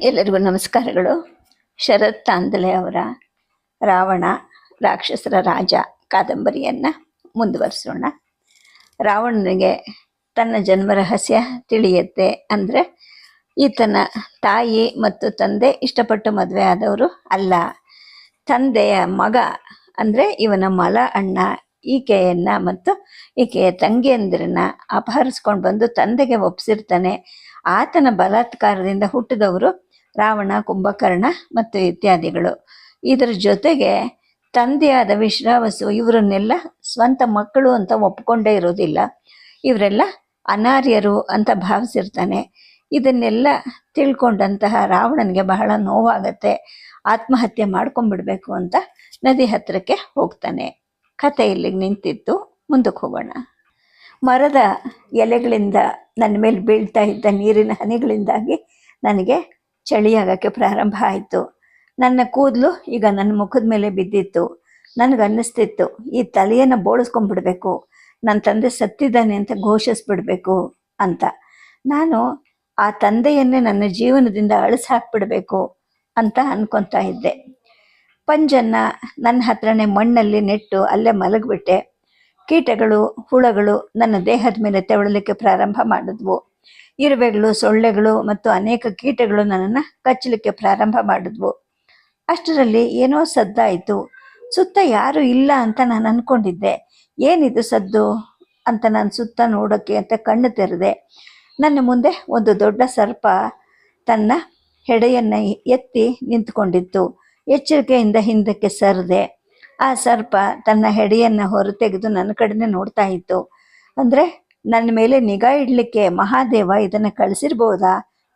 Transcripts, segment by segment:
ಎಲ್ಲರಿಗೂ ನಮಸ್ಕಾರಗಳು. ಶರತ್ ತಾಂದಲೆ ಅವರ ರಾವಣ ರಾಕ್ಷಸರ ರಾಜ ಕಾದಂಬರಿಯನ್ನು ಮುಂದುವರಿಸೋಣ. ರಾವಣನಿಗೆ ತನ್ನ ಜನ್ಮ ರಹಸ್ಯ ತಿಳಿಯುತ್ತೆ. ಅಂದರೆ ಈತನ ತಾಯಿ ಮತ್ತು ತಂದೆ ಇಷ್ಟಪಟ್ಟು ಮದುವೆ ಆದವರು ಅಲ್ಲ. ತಂದೆಯ ಮಗ ಅಂದರೆ ಇವನ ಮಲ ಅಣ್ಣ ಈಕೆಯನ್ನು ಮತ್ತು ಈಕೆಯ ತಂಗಿಯಂದಿರನ್ನ ಅಪಹರಿಸ್ಕೊಂಡು ಬಂದು ತಂದೆಗೆ ಒಪ್ಪಿಸಿರ್ತಾನೆ. ಆತನ ಬಲಾತ್ಕಾರದಿಂದ ಹುಟ್ಟಿದವರು ರಾವಣ, ಕುಂಭಕರ್ಣ ಮತ್ತು ಇತ್ಯಾದಿಗಳು. ಇದರ ಜೊತೆಗೆ ತಂದೆಯಾದ ವಿಶ್ರಾವಸು ಇವರನ್ನೆಲ್ಲ ಸ್ವಂತ ಮಕ್ಕಳು ಅಂತ ಒಪ್ಕೊಂಡೇ ಇರೋದಿಲ್ಲ. ಇವರೆಲ್ಲ ಅನಾರ್ಯರು ಅಂತ ಭಾವಿಸಿರ್ತಾನೆ. ಇದನ್ನೆಲ್ಲ ತಿಳ್ಕೊಂಡಂತಹ ರಾವಣನಿಗೆ ಬಹಳ ನೋವಾಗತ್ತೆ. ಆತ್ಮಹತ್ಯೆ ಮಾಡ್ಕೊಂಡ್ಬಿಡ್ಬೇಕು ಅಂತ ನದಿ ಹತ್ತಿರಕ್ಕೆ ಹೋಗ್ತಾನೆ. ಕಥೆ ಇಲ್ಲಿಗೆ ನಿಂತಿತ್ತು. ಮುಂದಕ್ಕೆ ಹೋಗೋಣ. ಮರದ ಎಲೆಗಳಿಂದ ನನ್ನ ಮೇಲೆ ಬೀಳ್ತಾ ಇದ್ದ ನೀರಿನ ಹನಿಗಳಿಂದಾಗಿ ನನಗೆ ಚಳಿಯಾಗಕ್ಕೆ ಪ್ರಾರಂಭ ಆಯಿತು. ನನ್ನ ಕೂದಲು ಈಗ ನನ್ನ ಮುಖದ ಮೇಲೆ ಬಿದ್ದಿತ್ತು. ನನಗನ್ನಿಸ್ತಿತ್ತು, ಈ ತಲೆಯನ್ನು ಬೋಳಿಸ್ಕೊಂಡ್ಬಿಡ್ಬೇಕು, ನನ್ನ ತಂದೆ ಸತ್ತಿದ್ದಾನೆ ಅಂತ ಘೋಷಿಸ್ಬಿಡ್ಬೇಕು ಅಂತ. ನಾನು ಆ ತಂದೆಯನ್ನೇ ನನ್ನ ಜೀವನದಿಂದ ಅಳಿಸಿ ಹಾಕ್ಬಿಡ್ಬೇಕು ಅಂತ ಅನ್ಕೊತಾ ಇದ್ದೆ. ಪಂಜನ್ನು ನನ್ನ ಹತ್ರನೇ ಮಣ್ಣಲ್ಲಿ ನೆಟ್ಟು ಅಲ್ಲೇ ಮಲಗಿಬಿಟ್ಟೆ. ಕೀಟಗಳು, ಹುಳಗಳು ನನ್ನ ದೇಹದ ಮೇಲೆ ತೆವಳಲಿಕ್ಕೆ ಪ್ರಾರಂಭ ಮಾಡಿದ್ವು. ಇರುವೆಗಳು, ಸೊಳ್ಳೆಗಳು ಮತ್ತು ಅನೇಕ ಕೀಟಗಳು ನನ್ನನ್ನು ಕಚ್ಚಲಿಕ್ಕೆ ಪ್ರಾರಂಭ ಮಾಡಿದ್ವು. ಅಷ್ಟರಲ್ಲಿ ಏನೋ ಸದ್ದಾಯಿತು. ಸುತ್ತ ಯಾರೂ ಇಲ್ಲ ಅಂತ ನಾನು ಅಂದ್ಕೊಂಡಿದ್ದೆ. ಏನಿದು ಸದ್ದು ಅಂತ ನಾನು ಸುತ್ತ ನೋಡೋಕ್ಕೆ ಅಂತ ಕಣ್ಣು ತೆರೆದೆ. ನನ್ನ ಮುಂದೆ ಒಂದು ದೊಡ್ಡ ಸರ್ಪ ತನ್ನ ಹೆಡೆಯನ್ನು ಎತ್ತಿ ನಿಂತ್ಕೊಂಡಿತ್ತು. ಎಚ್ಚರಿಕೆಯಿಂದ ಹಿಂದಕ್ಕೆ ಸರಿದೆ. ಆ ಸರ್ಪ ತನ್ನ ಹೆಡೆಯನ್ನು ಹೊರತೆಗೆದು ನನ್ನ ಕಡೆನೇ ನೋಡ್ತಾ ಇತ್ತು. ಅಂದರೆ ನನ್ನ ಮೇಲೆ ನಿಗಾ ಇಡಲಿಕ್ಕೆ ಮಹಾದೇವ ಇದನ್ನು ಕಳಿಸಿರ್ಬೋದಾ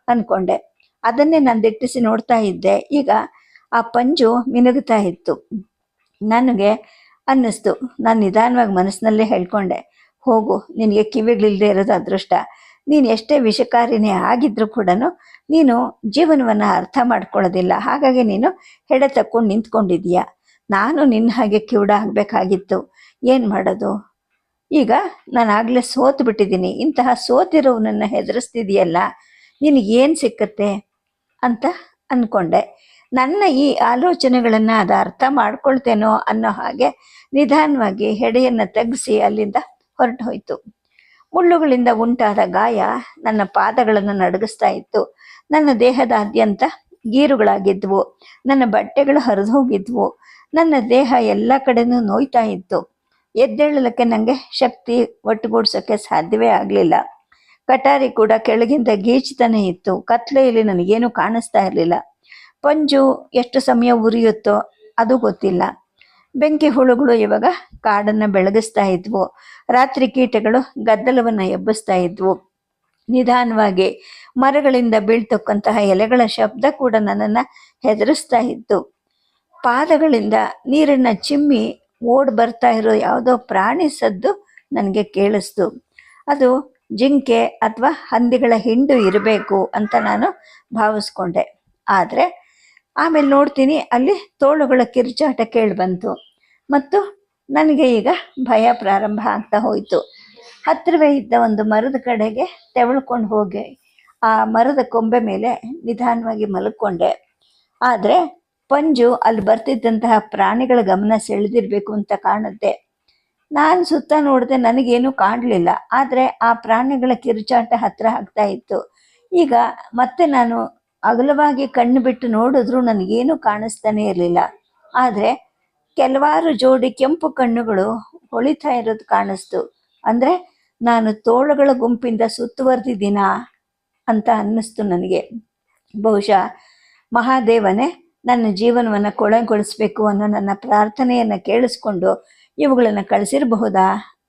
ಅಂದ್ಕೊಂಡೆ. ಅದನ್ನೇ ನಾನು ದಿಟ್ಟಿಸಿ ನೋಡ್ತಾ ಇದ್ದೆ. ಈಗ ಆ ಪಂಜು ಮಿನುಗುತ್ತಾ ಇತ್ತು. ನನಗೆ ಅನ್ನಿಸ್ತು. ನಾನು ನಿಧಾನವಾಗಿ ಮನಸ್ಸಿನಲ್ಲೇ ಹೇಳ್ಕೊಂಡೆ, ಹೋಗು, ನಿನಗೆ ಕಿವಿಗಳಿಲ್ಲದೆ ಇರೋದು ಅದೃಷ್ಟ. ನೀನು ಎಷ್ಟೇ ವಿಷಕಾರಿನೇ ಆಗಿದ್ರೂ ಕೂಡ ನೀನು ಜೀವನವನ್ನು ಅರ್ಥ ಮಾಡ್ಕೊಳ್ಳೋದಿಲ್ಲ. ಹಾಗಾಗಿ ನೀನು ಹೆಡೆ ತಕ್ಕೊಂಡು ನಿಂತ್ಕೊಂಡಿದೀಯ. ನಾನು ನಿನ್ನ ಹಾಗೆ ಕಿವುಡ ಆಗಬೇಕಾಗಿತ್ತು. ಏನು ಮಾಡೋದು? ಈಗ ನಾನು ಆಗಲೇ ಸೋತು ಬಿಟ್ಟಿದ್ದೀನಿ. ಇಂತಹ ಸೋತಿರೋನನ್ನು ಹೆದರಿಸ್ತಿದೆಯಲ್ಲ, ನಿನಗೇನು ಸಿಕ್ಕತ್ತೆ ಅಂತ ಅಂದ್ಕೊಂಡೆ. ನನ್ನ ಈ ಆಲೋಚನೆಗಳನ್ನು ಅದು ಅರ್ಥ ಮಾಡ್ಕೊಳ್ತೇನೋ ಅನ್ನೋ ಹಾಗೆ ನಿಧಾನವಾಗಿ ಹೆಡೆಯನ್ನು ತೆಗೆಸಿ ಅಲ್ಲಿಂದ ಹೊರಟು ಹೋಯಿತು. ಮುಳ್ಳುಗಳಿಂದ ಉಂಟಾದ ಗಾಯ ನನ್ನ ಪಾದಗಳನ್ನು ನಡಗಿಸ್ತಾ ಇತ್ತು. ನನ್ನ ದೇಹದಾದ್ಯಂತ ಗೀರುಗಳಾಗಿದ್ವು. ನನ್ನ ಬಟ್ಟೆಗಳು ಹರಿದು ಹೋಗಿದ್ವು. ನನ್ನ ದೇಹ ಎಲ್ಲ ಕಡೆನೂ ನೋಯ್ತಾ ಇತ್ತು. ಎದ್ದೇಳಲಿಕ್ಕೆ ನನಗೆ ಶಕ್ತಿ ಒಟ್ಟುಗೂಡ್ಸೋಕ್ಕೆ ಸಾಧ್ಯವೇ ಆಗಲಿಲ್ಲ. ಕಟಾರಿ ಕೂಡ ಕೆಳಗಿಂದ ಗೀಚ್ತಾನೆ ಇತ್ತು. ಕತ್ಲೆಯಲ್ಲಿ ನನಗೇನು ಕಾಣಿಸ್ತಾ ಇರಲಿಲ್ಲ. ಪಂಜು ಎಷ್ಟು ಸಮಯ ಉರಿಯುತ್ತೋ ಅದು ಗೊತ್ತಿಲ್ಲ. ಬೆಂಕಿ ಹುಳುಗಳು ಇವಾಗ ಕಾಡನ್ನು ಬೆಳಗಿಸ್ತಾ ಇದ್ವು. ರಾತ್ರಿ ಕೀಟಗಳು ಗದ್ದಲವನ್ನು ಎಬ್ಬಿಸ್ತಾ ಇದ್ವು. ನಿಧಾನವಾಗಿ ಮರಗಳಿಂದ ಬೀಳ್ತಕ್ಕಂತಹ ಎಲೆಗಳ ಶಬ್ದ ಕೂಡ ನನ್ನನ್ನು ಹೆದರಿಸ್ತಾ ಇತ್ತು. ಪಾದಗಳಿಂದ ನೀರನ್ನು ಚಿಮ್ಮಿ ಓಡಿ ಬರ್ತಾ ಇರೋ ಯಾವುದೋ ಪ್ರಾಣಿ ಸದ್ದು ನನಗೆ ಕೇಳಿಸ್ತು. ಅದು ಜಿಂಕೆ ಅಥವಾ ಹಂದಿಗಳ ಹಿಂಡು ಇರಬೇಕು ಅಂತ ನಾನು ಭಾವಿಸ್ಕೊಂಡೆ. ಆದರೆ ಆಮೇಲೆ ನೋಡ್ತೀನಿ, ಅಲ್ಲಿ ತೋಳುಗಳ ಕಿರುಚಾಟ ಕೇಳಿಬಂತು ಮತ್ತು ನನಗೆ ಈಗ ಭಯ ಪ್ರಾರಂಭ ಆಗ್ತಾ ಹೋಯಿತು. ಹತ್ತಿರವೇ ಇದ್ದ ಒಂದು ಮರದ ಕಡೆಗೆ ತೆವಳ್ಕೊಂಡು ಹೋಗಿ ಆ ಮರದ ಕೊಂಬೆ ಮೇಲೆ ನಿಧಾನವಾಗಿ ಮಲ್ಕೊಂಡೆ. ಆದರೆ ಪಂಜು ಅಲ್ಲಿ ಬರ್ತಿದ್ದಂತಹ ಪ್ರಾಣಿಗಳ ಗಮನ ಸೆಳೆದಿರಬೇಕು ಅಂತ ಕಾಣುತ್ತೆ. ನಾನು ಸುತ್ತ ನೋಡಿದೆ, ನನಗೇನು ಕಾಣಲಿಲ್ಲ. ಆದರೆ ಆ ಪ್ರಾಣಿಗಳ ಕಿರುಚಾಟ ಹತ್ತಿರ ಆಗ್ತಾ ಇತ್ತು. ಈಗ ಮತ್ತೆ ನಾನು ಅಗಲವಾಗಿ ಕಣ್ಣು ಬಿಟ್ಟು ನೋಡಿದ್ರೂ ನನಗೇನು ಕಾಣಿಸ್ತಾನೆ ಇರಲಿಲ್ಲ. ಆದರೆ ಕೆಲವಾರು ಜೋಡಿ ಕೆಂಪು ಕಣ್ಣುಗಳು ಹೊಳಿತಾ ಇರೋದು ಕಾಣಿಸ್ತು. ಅಂದರೆ ನಾನು ತೋಳುಗಳ ಗುಂಪಿಂದ ಸುತ್ತುವರೆದಿದ್ದೀನಾ ಅಂತ ಅನ್ನಿಸ್ತು ನನಗೆ. ಬಹುಶಃ ಮಹಾದೇವನೇ ನನ್ನ ಜೀವನವನ್ನು ಕೊಳೆಗೊಳಿಸ್ಬೇಕು ಅನ್ನೋ ನನ್ನ ಪ್ರಾರ್ಥನೆಯನ್ನು ಕೇಳಿಸ್ಕೊಂಡು ಇವುಗಳನ್ನು ಕಳಿಸಿರಬಹುದಾ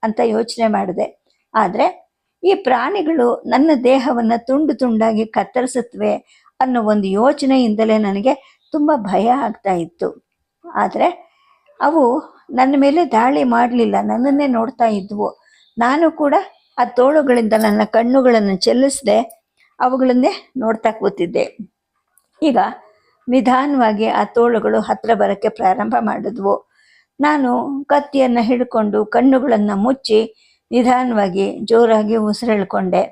ಅಂತ ಯೋಚನೆ ಮಾಡಿದೆ. ಆದರೆ ಈ ಪ್ರಾಣಿಗಳು ನನ್ನ ದೇಹವನ್ನು ತುಂಡು ತುಂಡಾಗಿ ಕತ್ತರಿಸುತ್ತವೆ ಅನ್ನೋ ಒಂದು ಯೋಚನೆಯಿಂದಲೇ ನನಗೆ ತುಂಬ ಭಯ ಆಗ್ತಾ ಇತ್ತು. ಆದರೆ ಅವು ನನ್ನ ಮೇಲೆ ದಾಳಿ ಮಾಡಲಿಲ್ಲ, ನನ್ನನ್ನೇ ನೋಡ್ತಾ ಇದ್ವು. ನಾನು ಕೂಡ ಆ ತೋಳುಗಳಿಂದ ನನ್ನ ಕಣ್ಣುಗಳನ್ನು ಚೆಲ್ಲಿಸದೆ ಅವುಗಳನ್ನೇ ನೋಡ್ತಾ ಕೂತಿದ್ದೆ. ಈಗ ನಿಧಾನವಾಗಿ ಆ ತೋಳುಗಳು ಹತ್ತಿರ ಬರೋಕ್ಕೆ ಪ್ರಾರಂಭ ಮಾಡಿದ್ವು. ನಾನು ಕತ್ತಿಯನ್ನು ಹಿಡ್ಕೊಂಡು ಕಣ್ಣುಗಳನ್ನು ಮುಚ್ಚಿ ನಿಧಾನವಾಗಿ ಜೋರಾಗಿ ಉಸಿರೆಳ್ಕೊಂಡೆ.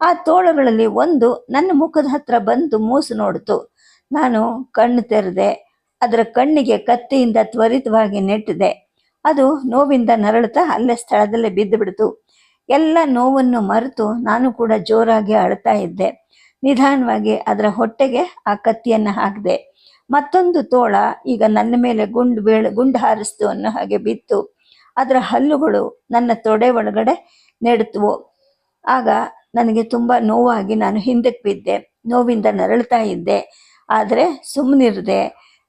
ಆ ತೋಳುಗಳಲ್ಲಿ ಒಂದು ನನ್ನ ಮುಖದ ಹತ್ರ ಬಂದು ಮೂಸು ನೋಡಿತು. ನಾನು ಕಣ್ಣು ತೆರೆದೆ. ಅದರ ಕಣ್ಣಿಗೆ ಕತ್ತಿಯಿಂದ ತ್ವರಿತವಾಗಿ ನೆಟ್ಟಿದೆ. ಅದು ನೋವಿಂದ ನರಳುತ್ತಾ ಅಲ್ಲೇ ಸ್ಥಳದಲ್ಲೇ ಬಿದ್ದು ಬಿಡ್ತು. ಎಲ್ಲ ನೋವನ್ನು ಮರೆತು ನಾನು ಕೂಡ ಜೋರಾಗಿ ಅಳ್ತಾ ಇದ್ದೆ. ನಿಧಾನವಾಗಿ ಅದರ ಹೊಟ್ಟೆಗೆ ಆ ಕತ್ತಿಯನ್ನು ಹಾಕಿದೆ. ಮತ್ತೊಂದು ತೋಳ ಈಗ ನನ್ನ ಮೇಲೆ ಗುಂಡು ಹಾರಿಸ್ತು ಅನ್ನೋ ಹಾಗೆ ಬಿತ್ತು. ಅದರ ಹಲ್ಲುಗಳು ನನ್ನ ತೊಡೆ ಒಳಗಡೆ ನೆಡ್ತವು. ಆಗ ನನಗೆ ತುಂಬ ನೋವಾಗಿ ನಾನು ಹಿಂದಕ್ಕೆ ಬಿದ್ದೆ. ನೋವಿಂದ ನರಳ್ತಾ ಇದ್ದೆ. ಆದರೆ ಸುಮ್ಮನಿರದೆ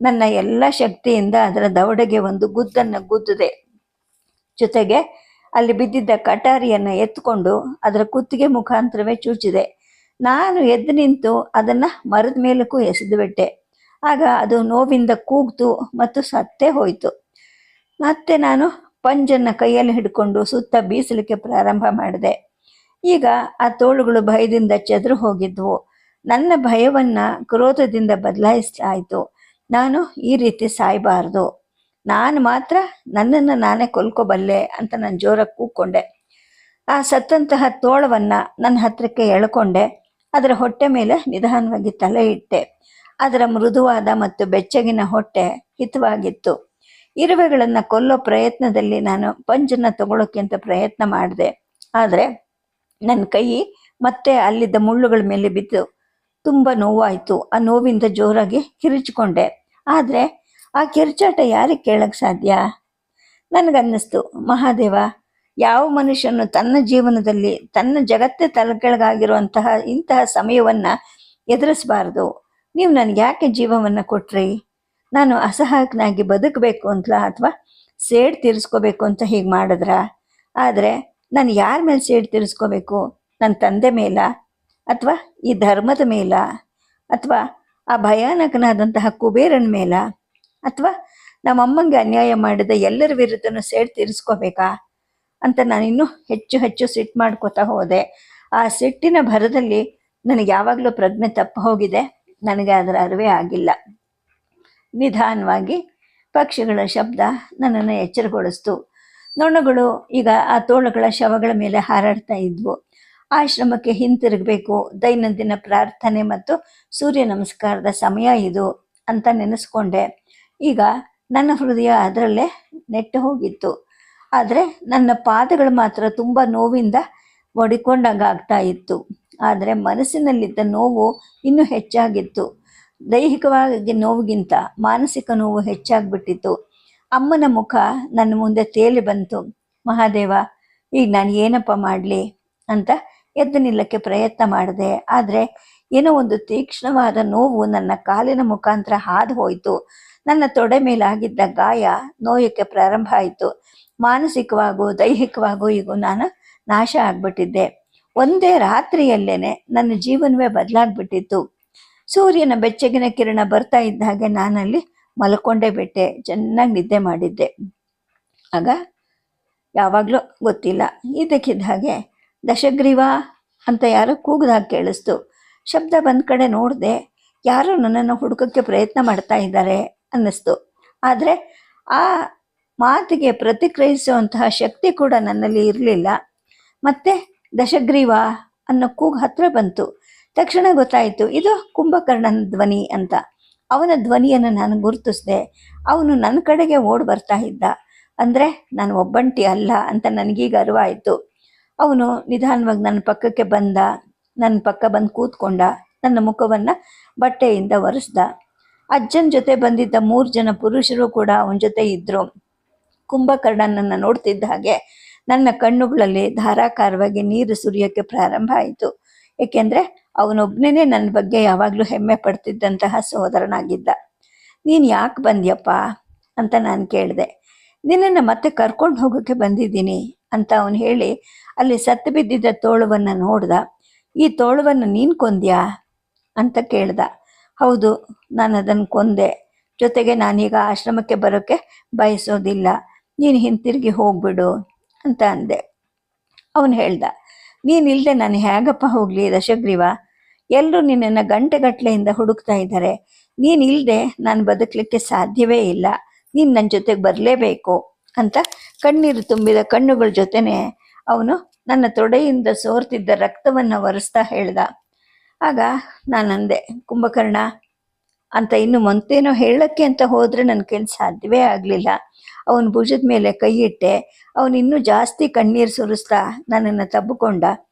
ನನ್ನ ಎಲ್ಲ ಶಕ್ತಿಯಿಂದ ಅದರ ದವಡೆಗೆ ಒಂದು ಗುದ್ದನ್ನು ಗುದ್ದಿದೆ. ಜೊತೆಗೆ ಅಲ್ಲಿ ಬಿದ್ದಿದ್ದ ಕಟಾರಿಯನ್ನು ಎತ್ಕೊಂಡು ಅದರ ಕುತ್ತಿಗೆ ಮುಖಾಂತರವೇ ಚೂಚಿದೆ. ನಾನು ಎದ್ದು ನಿಂತು ಅದನ್ನು ಮರದ ಮೇಲಕ್ಕೂ ಎಸೆದು ಬಿಟ್ಟೆ. ಆಗ ಅದು ನೋವಿಂದ ಕೂಗ್ತು ಮತ್ತು ಸತ್ತೇ ಹೋಯಿತು. ಮತ್ತೆ ನಾನು ಪಂಜನ್ನು ಕೈಯಲ್ಲಿ ಹಿಡ್ಕೊಂಡು ಸುತ್ತ ಬೀಸಲಿಕ್ಕೆ ಪ್ರಾರಂಭ ಮಾಡಿದೆ. ಈಗ ಆ ತೋಳುಗಳು ಭಯದಿಂದ ಚೆದರು ಹೋಗಿದ್ವು. ನನ್ನ ಭಯವನ್ನು ಕ್ರೋಧದಿಂದ ಬದಲಾಯಿಸಲಾಯಿತು. ನಾನು ಈ ರೀತಿ ಸಾಯಬಾರ್ದು, ನಾನು ಮಾತ್ರ ನನ್ನನ್ನು ನಾನೇ ಕೊಲ್ಕೋಬಲ್ಲೆ ಅಂತ ನಾನು ಜೋರಾಗಿ ಕೂಗ್ಕೊಂಡೆ. ಆ ಸತ್ತಂತಹ ತೋಳವನ್ನು ನನ್ನ ಹತ್ರಕ್ಕೆ ಎಳ್ಕೊಂಡೆ. ಅದರ ಹೊಟ್ಟೆ ಮೇಲೆ ನಿಧಾನವಾಗಿ ತಲೆ ಇಟ್ಟೆ. ಅದರ ಮೃದುವಾದ ಮತ್ತು ಬೆಚ್ಚಗಿನ ಹೊಟ್ಟೆ ಹಿತವಾಗಿತ್ತು. ಇರುವೆಗಳನ್ನು ಕೊಲ್ಲೋ ಪ್ರಯತ್ನದಲ್ಲಿ ನಾನು ಪಂಜನ್ನು ತಗೊಳ್ಳೋಕೆ ಅಂತ ಪ್ರಯತ್ನ ಮಾಡಿದೆ. ಆದರೆ ನನ್ನ ಕೈ ಮತ್ತೆ ಅಲ್ಲಿದ್ದ ಮುಳ್ಳುಗಳ ಮೇಲೆ ಬಿದ್ದು ತುಂಬ ನೋವಾಯಿತು. ಆ ನೋವಿಂದ ಜೋರಾಗಿ ಕಿರಿಚಿಕೊಂಡೆ. ಆದರೆ ಆ ಕಿರ್ಚಾಟ ಯಾರಿಗೆ ಕೇಳಕ್ಕೆ ಸಾಧ್ಯ? ನನಗನ್ನಿಸ್ತು, ಮಹಾದೇವ, ಯಾವ ಮನುಷ್ಯನು ತನ್ನ ಜೀವನದಲ್ಲಿ ತನ್ನ ಜಗತ್ತೇ ತಲೆಕೆಳಗಾಗಿರುವಂತಹ ಇಂತಹ ಸಮಯವನ್ನು ಎದುರಿಸಬಾರ್ದು. ನೀವು ನನಗೆ ಯಾಕೆ ಜೀವವನ್ನು ಕೊಟ್ರಿ? ನಾನು ಅಸಹಾಯಕನಾಗಿ ಬದುಕಬೇಕು ಅಂತಲಾ ಅಥವಾ ಸೇಡು ತೀರಿಸ್ಕೋಬೇಕು ಅಂತ ಹೀಗೆ ಮಾಡಿದ್ರ? ಆದರೆ ನಾನು ಯಾರ ಮೇಲೆ ಸೇಡು ತೀರಿಸ್ಕೋಬೇಕು? ನನ್ನ ತಂದೆ ಮೇಲ, ಅಥವಾ ಈ ಧರ್ಮದ ಮೇಲ, ಅಥವಾ ಆ ಭಯಾನಕನಾದಂತಹ ಕುಬೇರನ ಮೇಲ, ಅಥವಾ ನಮ್ಮಮ್ಮಂಗೆ ಅನ್ಯಾಯ ಮಾಡಿದ ಎಲ್ಲರ ವಿರುದ್ಧನೂ ಸೇಡು ತೀರಿಸ್ಕೋಬೇಕಾ ಅಂತ ನಾನಿನ್ನೂ ಹೆಚ್ಚು ಹೆಚ್ಚು ಸಿಟ್ಟು ಮಾಡ್ಕೋತಾ ಹೋದೆ. ಆ ಸಿಟ್ಟಿನ ಭರದಲ್ಲಿ ನನಗೆ ಯಾವಾಗಲೂ ಪ್ರಜ್ಞೆ ತಪ್ಪು ಹೋಗಿದೆ. ನನಗೆ ಅದರ ಅರಿವೇ ಆಗಿಲ್ಲ. ನಿಧಾನವಾಗಿ ಪಕ್ಷಿಗಳ ಶಬ್ದ ನನ್ನನ್ನು ಎಚ್ಚರಗೊಳಿಸ್ತು. ನೊಣಗಳು ಈಗ ಆ ತೋಳುಗಳ ಶವಗಳ ಮೇಲೆ ಹಾರಾಡ್ತಾ ಇದ್ವು. ಆಶ್ರಮಕ್ಕೆ ಹಿಂತಿರುಗಬೇಕು, ದೈನಂದಿನ ಪ್ರಾರ್ಥನೆ ಮತ್ತು ಸೂರ್ಯ ನಮಸ್ಕಾರದ ಸಮಯ ಇದು ಅಂತ ನೆನೆಸ್ಕೊಂಡೆ. ಈಗ ನನ್ನ ಹೃದಯ ಅದರಲ್ಲೇ ನೆಟ್ಟು ಹೋಗಿತ್ತು. ಆದರೆ ನನ್ನ ಪಾದಗಳು ಮಾತ್ರ ತುಂಬ ನೋವಿಂದ ಒಡಿಕೊಂಡಾಗ್ತಾ ಇತ್ತು. ಆದರೆ ಮನಸ್ಸಿನಲ್ಲಿದ್ದ ನೋವು ಇನ್ನೂ ಹೆಚ್ಚಾಗಿತ್ತು. ದೈಹಿಕವಾಗಿ ನೋವಿಗಿಂತ ಮಾನಸಿಕ ನೋವು ಹೆಚ್ಚಾಗ್ಬಿಟ್ಟಿತ್ತು. ಅಮ್ಮನ ಮುಖ ನನ್ನ ಮುಂದೆ ತೇಲಿ ಬಂತು. ಮಹಾದೇವ, ಈಗ ನಾನು ಏನಪ್ಪ ಮಾಡಲಿ ಅಂತ ಎದ್ದು ನಿಲ್ಲಕ್ಕೆ ಪ್ರಯತ್ನ ಮಾಡಿದೆ. ಆದರೆ ಏನೋ ಒಂದು ತೀಕ್ಷ್ಣವಾದ ನೋವು ನನ್ನ ಕಾಲಿನ ಮುಖಾಂತರ ಹಾದು ಹೋಯಿತು. ನನ್ನ ತೊಡೆ ಮೇಲಾಗಿದ್ದ ಗಾಯ ನೋಯಕ್ಕೆ ಪ್ರಾರಂಭ ಆಯಿತು. ಮಾನಸಿಕವಾಗೂ ದೈಹಿಕವಾಗೂ ಈಗ ನಾನು ನಾಶ ಆಗ್ಬಿಟ್ಟಿದ್ದೆ. ಒಂದೇ ರಾತ್ರಿಯಲ್ಲೇನೆ ನನ್ನ ಜೀವನವೇ ಬದಲಾಗ್ಬಿಟ್ಟಿತ್ತು. ಸೂರ್ಯನ ಬೆಚ್ಚಗಿನ ಕಿರಣ ಬರ್ತಾ ಇದ್ದ ಹಾಗೆ ನಾನಲ್ಲಿ ಮಲ್ಕೊಂಡೇ ಬಿಟ್ಟೆ. ಚೆನ್ನಾಗಿ ನಿದ್ದೆ ಮಾಡಿದ್ದೆ. ಆಗ ಯಾವಾಗಲೂ ಗೊತ್ತಿಲ್ಲ, ಇದಕ್ಕಿದ್ದ ಹಾಗೆ ದಶಗ್ರೀವ ಅಂತ ಯಾರೋ ಕೂಗ್ದಾಗ ಕೇಳಿಸ್ತು. ಶಬ್ದ ಬಂದ ಕಡೆ ನೋಡಿದೆ. ಯಾರೋ ನನ್ನನ್ನು ಹುಡುಕಕ್ಕೆ ಪ್ರಯತ್ನ ಮಾಡ್ತಾ ಇದ್ದಾರೆ ಅನ್ನಿಸ್ತು. ಆದರೆ ಆ ಮಾತಿಗೆ ಪ್ರತಿಕ್ರಿಯಿಸುವಂತಹ ಶಕ್ತಿ ಕೂಡ ನನ್ನಲ್ಲಿ ಇರಲಿಲ್ಲ. ಮತ್ತೆ ದಶಗ್ರೀವ ಅನ್ನೋ ಕೂಗು ಹತ್ರ ಬಂತು. ತಕ್ಷಣ ಗೊತ್ತಾಯಿತು ಇದು ಕುಂಭಕರ್ಣನ ಧ್ವನಿ ಅಂತ. ಅವನ ಧ್ವನಿಯನ್ನು ನಾನು ಗುರುತಿಸಿದೆ. ಅವನು ನನ್ನ ಕಡೆಗೆ ಓಡಿ ಬರ್ತಾ ಇದ್ದ. ಅಂದರೆ ನಾನು ಒಬ್ಬಂಟಿ ಅಲ್ಲ ಅಂತ ನನಗೀಗ ಅರಿವಾಯಿತು. ಅವನು ನಿಧಾನವಾಗಿ ನನ್ನ ಪಕ್ಕಕ್ಕೆ ಬಂದ. ನನ್ನ ಪಕ್ಕ ಬಂದು ಕೂತ್ಕೊಂಡ. ನನ್ನ ಮುಖವನ್ನು ಬಟ್ಟೆಯಿಂದ ಒರೆಸ್ದ. ಅಜ್ಜನ ಜೊತೆ ಬಂದಿದ್ದ 3 ಜನ ಪುರುಷರು ಕೂಡ ಅವನ ಜೊತೆ ಇದ್ದರು. ಕುಂಭಕರ್ಣನನ್ನು ನೋಡ್ತಿದ್ದ ಹಾಗೆ ನನ್ನ ಕಣ್ಣುಗಳಲ್ಲಿ ಧಾರಾಕಾರವಾಗಿ ನೀರು ಸುರಿಯೋಕ್ಕೆ ಪ್ರಾರಂಭ ಆಯಿತು. ಏಕೆಂದರೆ ಅವನೊಬ್ಬನೇ ನನ್ನ ಬಗ್ಗೆ ಯಾವಾಗಲೂ ಹೆಮ್ಮೆ ಪಡ್ತಿದ್ದಂತಹ ಸೋದರನಾಗಿದ್ದ. ನೀನು ಯಾಕೆ ಬಂದ್ಯಪ್ಪ ಅಂತ ನಾನು ಕೇಳಿದೆ. ನಿನ್ನನ್ನು ಮತ್ತೆ ಕರ್ಕೊಂಡು ಹೋಗೋಕ್ಕೆ ಬಂದಿದ್ದೀನಿ ಅಂತ ಅವನು ಹೇಳಿ ಅಲ್ಲಿ ಸತ್ತು ಬಿದ್ದಿದ್ದ ತೋಳುವನ್ನು ನೋಡ್ದ. ಈ ತೋಳುವನ್ನು ನೀನು ಕೊಂದ್ಯಾ ಅಂತ ಕೇಳ್ದ. ಹೌದು, ನಾನು ಅದನ್ನು ಕೊಂದೆ. ಜೊತೆಗೆ ನಾನೀಗ ಆಶ್ರಮಕ್ಕೆ ಬರೋಕ್ಕೆ ಬಯಸೋದಿಲ್ಲ. ನೀನು ಹಿಂತಿರುಗಿ ಹೋಗ್ಬಿಡು ಅಂತ ಅಂದೆ. ಅವನು ಹೇಳ್ದ, ನೀನಿಲ್ಲದೆ ನಾನು ಹೇಗಪ್ಪ ಹೋಗಲಿ ದಶಗ್ರೀವ? ಎಲ್ಲರೂ ನಿನ್ನನ್ನು ಗಂಟೆಗಟ್ಟಲೆಯಿಂದ ಹುಡುಕ್ತಾ ಇದ್ದಾರೆ. ನೀನಿಲ್ಲದೆ ನಾನು ಬದುಕಲಿಕ್ಕೆ ಸಾಧ್ಯವೇ ಇಲ್ಲ. ನೀನು ನನ್ನ ಜೊತೆಗೆ ಬರಲೇಬೇಕು ಅಂತ ಕಣ್ಣೀರು ತುಂಬಿದ ಕಣ್ಣುಗಳ ಜೊತೆನೆ ಅವನು ನನ್ನ ತೊಡೆಯಿಂದ ಸೋರ್ತಿದ್ದ ರಕ್ತವನ್ನು ಒರೆಸ್ತಾ ಹೇಳ್ದ. ಆಗ ನಾನಂದೆ, ಕುಂಭಕರ್ಣ ಅಂತ ಇನ್ನು ಮಂತೇನೋ ಹೇಳಕ್ಕೆ ಅಂತ ಹೋದ್ರೆ ನನ್ನ ಕೈಲಿ ಸಾಧ್ಯವೇ ಆಗಲಿಲ್ಲ. ಅವನ ಭುಜದ ಮೇಲೆ ಕೈ ಇಟ್ಟೆ. ಅವನು ಇನ್ನೂ ಜಾಸ್ತಿ ಕಣ್ಣೀರು ಸುರಿಸ್ತಾ ನನ್ನನ್ನು ತಬ್ಬಿಕೊಂಡ.